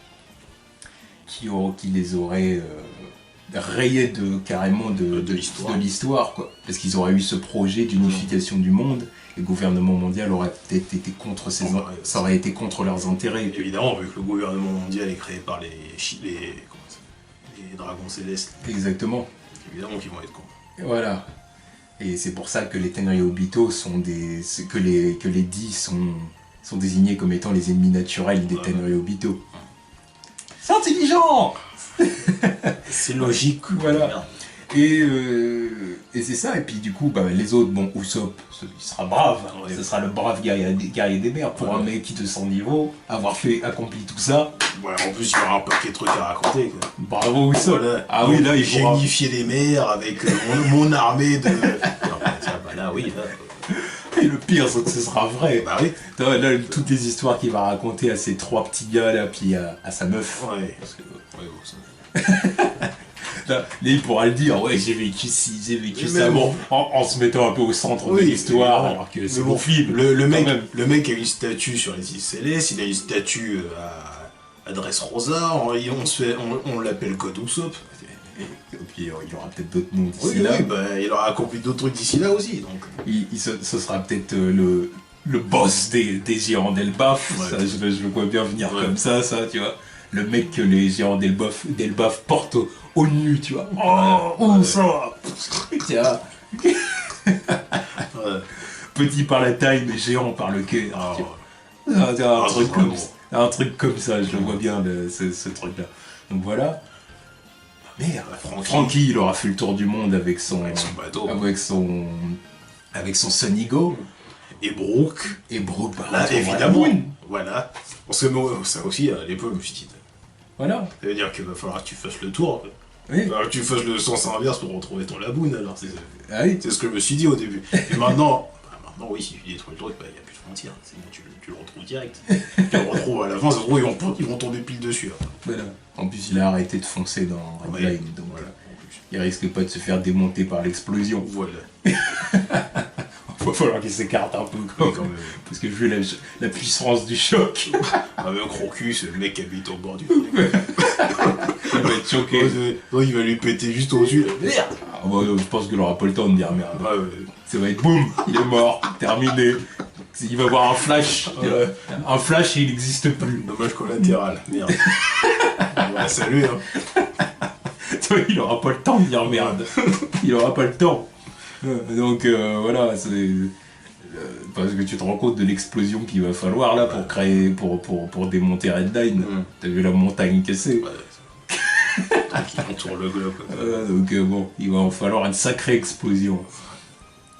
qui les aurait rayés carrément de l'histoire, quoi. Parce qu'ils auraient eu ce projet d'unification du monde et le gouvernement mondial aurait peut-être été contre ça aurait été contre leurs intérêts. Évidemment, vu que le gouvernement mondial est créé par les dragons célestes. Exactement. Évidemment qu'ils vont être contre. Voilà. Et c'est pour ça que les Tenryobito sont que les dits sont désignés comme étant les ennemis naturels des Tenryobito. C'est intelligent. C'est logique. Voilà. Et c'est ça, et puis du coup, bah, les autres, bon, Usopp, il sera brave, hein. Ce sera le brave guerrier des mers pour un mec qui de son niveau, avoir accompli tout ça. Ouais, en plus, il y aura un paquet de trucs à raconter. Quoi. Bravo Usopp. Voilà. Ah oui, là, il j'ai pourra... unifié les mers avec mon armée de... Non, bah là, oui, là... Et le pire, c'est que ce sera vrai. Bah oui. Là, toutes les histoires qu'il va raconter à ces trois petits gars, là, puis à sa meuf. Ouais, parce que... Ouais, bon, ça... Là, il pourra le dire, ouais, j'ai vécu ci, j'ai vécu ça, bon, en se mettant un peu au centre de l'histoire, alors que c'est mon film. Le mec a une statue sur les îles Célestes, il a une statue à Dressrosa, on l'appelle Code Usopp. Et puis il aura peut-être d'autres noms d'ici Oui, là. oui, bah, il aura accompli d'autres trucs d'ici là aussi, donc... Ce sera peut-être le boss des géants d'Elbaf, Ouais, ça, je le vois bien venir comme ça, tu vois. Le mec que les géants d'Elbaf portent au nu, tu vois. Oh, ça tiens. Petit par la taille, mais géant par le cœur. Un truc comme ça, je le vois bien, ce truc-là. Donc voilà. Merde, Franky, il aura fait le tour du monde avec son bateau. Avec son Sonigo. Et Brooke. Bah, là, évidemment. Voilà. Parce que moi, ça aussi, à l'époque, je me suis dit... Voilà. Ça veut dire qu'il va falloir que tu fasses le tour. Oui. Il va falloir que tu fasses le sens inverse pour retrouver ton laboon, alors. Oui. C'est ce que je me suis dit au début. Et maintenant, oui, si tu détruis le truc, il n'y a plus de frontières. C'est bon, tu le retrouves direct. Tu le retrouves à la fin, ça se trouve, ils vont tomber pile dessus. Là. Voilà. En plus, il a arrêté de foncer dans Redline, donc voilà, il risque pas de se faire démonter par l'explosion. Voilà. Il va falloir qu'il s'écarte un peu, quand même. Parce que vu la puissance du choc... Même Crocus, le mec qui habite au bord du lac. Il va être choqué. Il va lui péter juste au-dessus. Merde. Je pense qu'il aura pas le temps de dire merde. Ça va être boum, il est mort, terminé. Il va avoir un flash. Un flash et il n'existe plus. Dommage collatéral, merde. Salut, hein. Il aura pas le temps de dire merde. Il aura pas le temps. Donc voilà, parce que tu te rends compte de l'explosion qu'il va falloir là pour créer, pour démonter Redline. T'as vu la montagne cassée. Donc il entoure le globe. Donc bon, il va en falloir une sacrée explosion.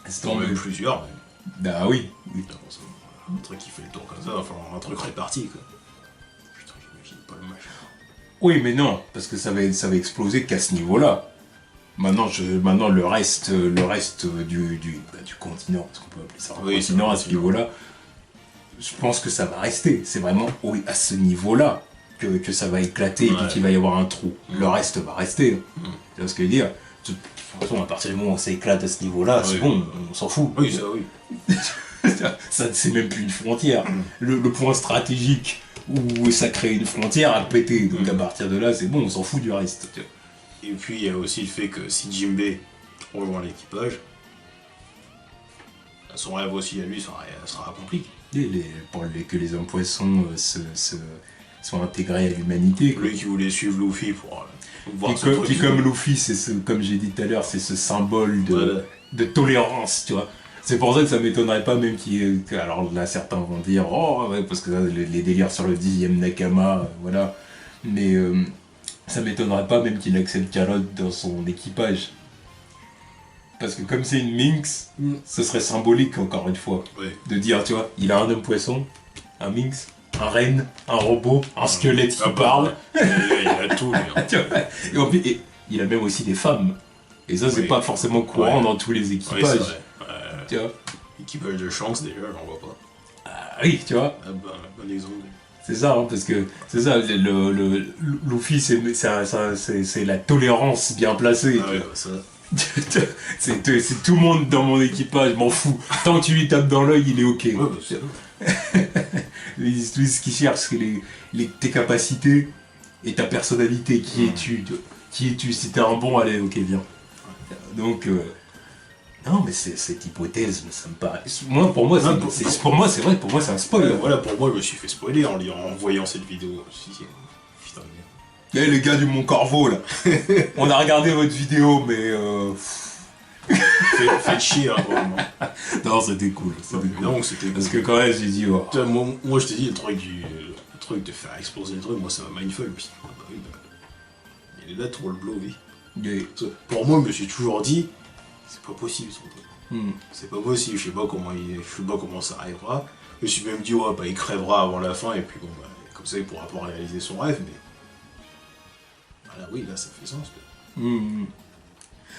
C'est même plusieurs. Bah oui. Un truc qui fait le tour comme ça, il va falloir un truc réparti quoi. Putain, j'imagine pas le machin. Oui, mais non, parce que ça va exploser qu'à ce niveau-là. Maintenant, le reste du continent, parce qu'on peut appeler ça un continent à ce niveau-là, je pense que ça va rester. C'est vraiment à ce niveau-là que ça va éclater et qu'il va y avoir un trou. Le reste va rester. Tu vois ce que je veux dire? De toute façon, à partir du moment où ça éclate à ce niveau-là, c'est bon, on s'en fout. Oui, ça oui. Ça, c'est même plus une frontière. Le point stratégique où ça crée une frontière a pété. Donc à partir de là, c'est bon, on s'en fout du reste. Et puis il y a aussi le fait que si Jinbei rejoint l'équipage, son rêve aussi à lui sera accompli. Que les hommes poissons soient intégrés à l'humanité. Lui qui voulait suivre Luffy pour voir puis comme Luffy, comme j'ai dit tout à l'heure, c'est ce symbole de tolérance, tu vois. C'est pour ça que ça m'étonnerait pas même alors là certains vont dire oh ouais parce que là, les délires sur le 10e Nakama, voilà. Mais ça m'étonnerait pas même qu'il accepte Carotte dans son équipage. Parce que comme c'est une Minx, ce serait symbolique encore une fois. De dire tu vois, il a un homme poisson, un Minx, un renne, un robot, un squelette qui parle. Il a tout lui. Et il a même aussi des femmes. Et ça c'est pas forcément courant dans tous les équipages. Tu vois. Équipage de chance déjà, j'en vois pas. Ah oui, tu vois. Bon exemple. C'est ça, hein, parce que c'est ça, le Luffy, c'est la tolérance bien placée. Ah ouais, ça. c'est tout le monde dans mon équipage, je m'en fous. Tant que tu lui tapes dans l'œil, il est ok. Ouais, lui, ce qu'il cherche, c'est tes capacités et ta personnalité. Qui es-tu? Si t'es un bon, allez, ok, viens. Donc... Non, mais cette hypothèse, ça me paraît. Pour moi, c'est vrai, pour moi, c'est un spoil. Voilà, pour moi, je me suis fait spoiler en voyant cette vidéo. Putain de merde. Les gars du Mont Corvo, là. On a regardé votre vidéo, mais. Faites chier, hein, vraiment. Non, c'était cool. Non, c'était cool. Parce que quand même, j'ai dit. Oh. Moi, je t'ai dit, le truc de faire exploser le truc, moi, ça m'a mindfuck. Il est là, trop le blow, oui. Pour moi, je me suis toujours dit. C'est pas possible son truc. C'est pas possible, je sais pas comment ça arrivera. Je me suis même dit ouais bah il crèvera avant la fin et puis bon bah, comme ça il pourra pas réaliser son rêve mais. Voilà oui là ça fait sens.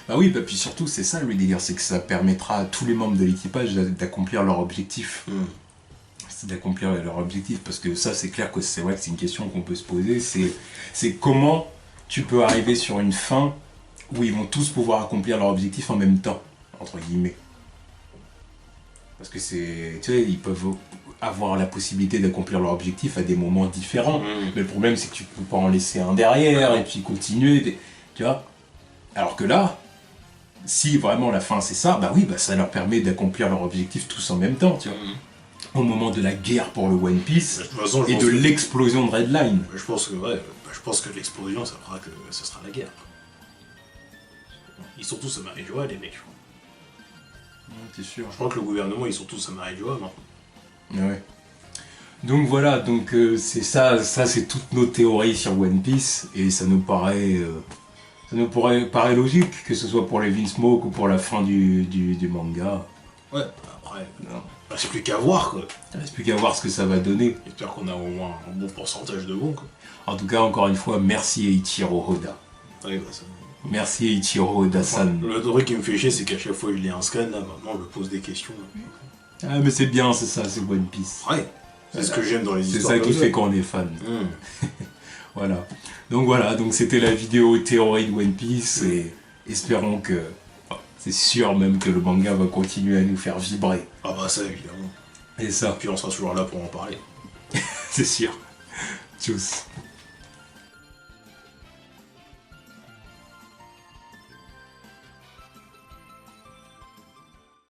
Bah oui, bah puis surtout c'est ça le délire, c'est que ça permettra à tous les membres de l'équipage d'accomplir leur objectif. C'est d'accomplir leur objectif parce que ça c'est clair que c'est vrai que c'est une question qu'on peut se poser, c'est comment tu peux arriver sur une fin où ils vont tous pouvoir accomplir leur objectif en même temps, entre guillemets. Parce que tu sais, ils peuvent avoir la possibilité d'accomplir leur objectif à des moments différents. Mais le problème, c'est que tu peux pas en laisser un derrière et puis continuer, tu vois. Alors que là, si vraiment la fin c'est ça, bah oui, bah ça leur permet d'accomplir leur objectif tous en même temps, tu vois. Au moment de la guerre pour le One Piece et de l'explosion de Red Line. Je pense que l'explosion, ça fera que ça sera la guerre. Ils sont tous à Marie-Joie, les mecs. T'es sûr. Je crois que le gouvernement, ils sont tous à Marie-Joie maintenant. Ouais. Donc voilà, c'est ça c'est toutes nos théories sur One Piece, et ça nous paraît logique, que ce soit pour les Vinsmoke ou pour la fin du manga. Ouais, après, c'est plus qu'à voir quoi. Il reste plus qu'à voir ce que ça va donner. J'espère qu'on a au moins un bon pourcentage de bons quoi. En tout cas, encore une fois, merci Eiichiro Oda. Ouais, bah ça... Merci Eiichiro Oda-san. Le truc qui me fait chier, c'est qu'à chaque fois que je lis un scan, là, maintenant, je me pose des questions. Ah, mais c'est bien, c'est ça, c'est One Piece. Ouais, c'est ce que j'aime dans les histoires. C'est ça qui fait qu'on est fan. Voilà. Donc c'était la vidéo théorie de One Piece, et espérons que... c'est sûr même que le manga va continuer à nous faire vibrer. Ah bah ça, évidemment. Et ça. Puis on sera toujours là pour en parler. C'est sûr. Tchuss.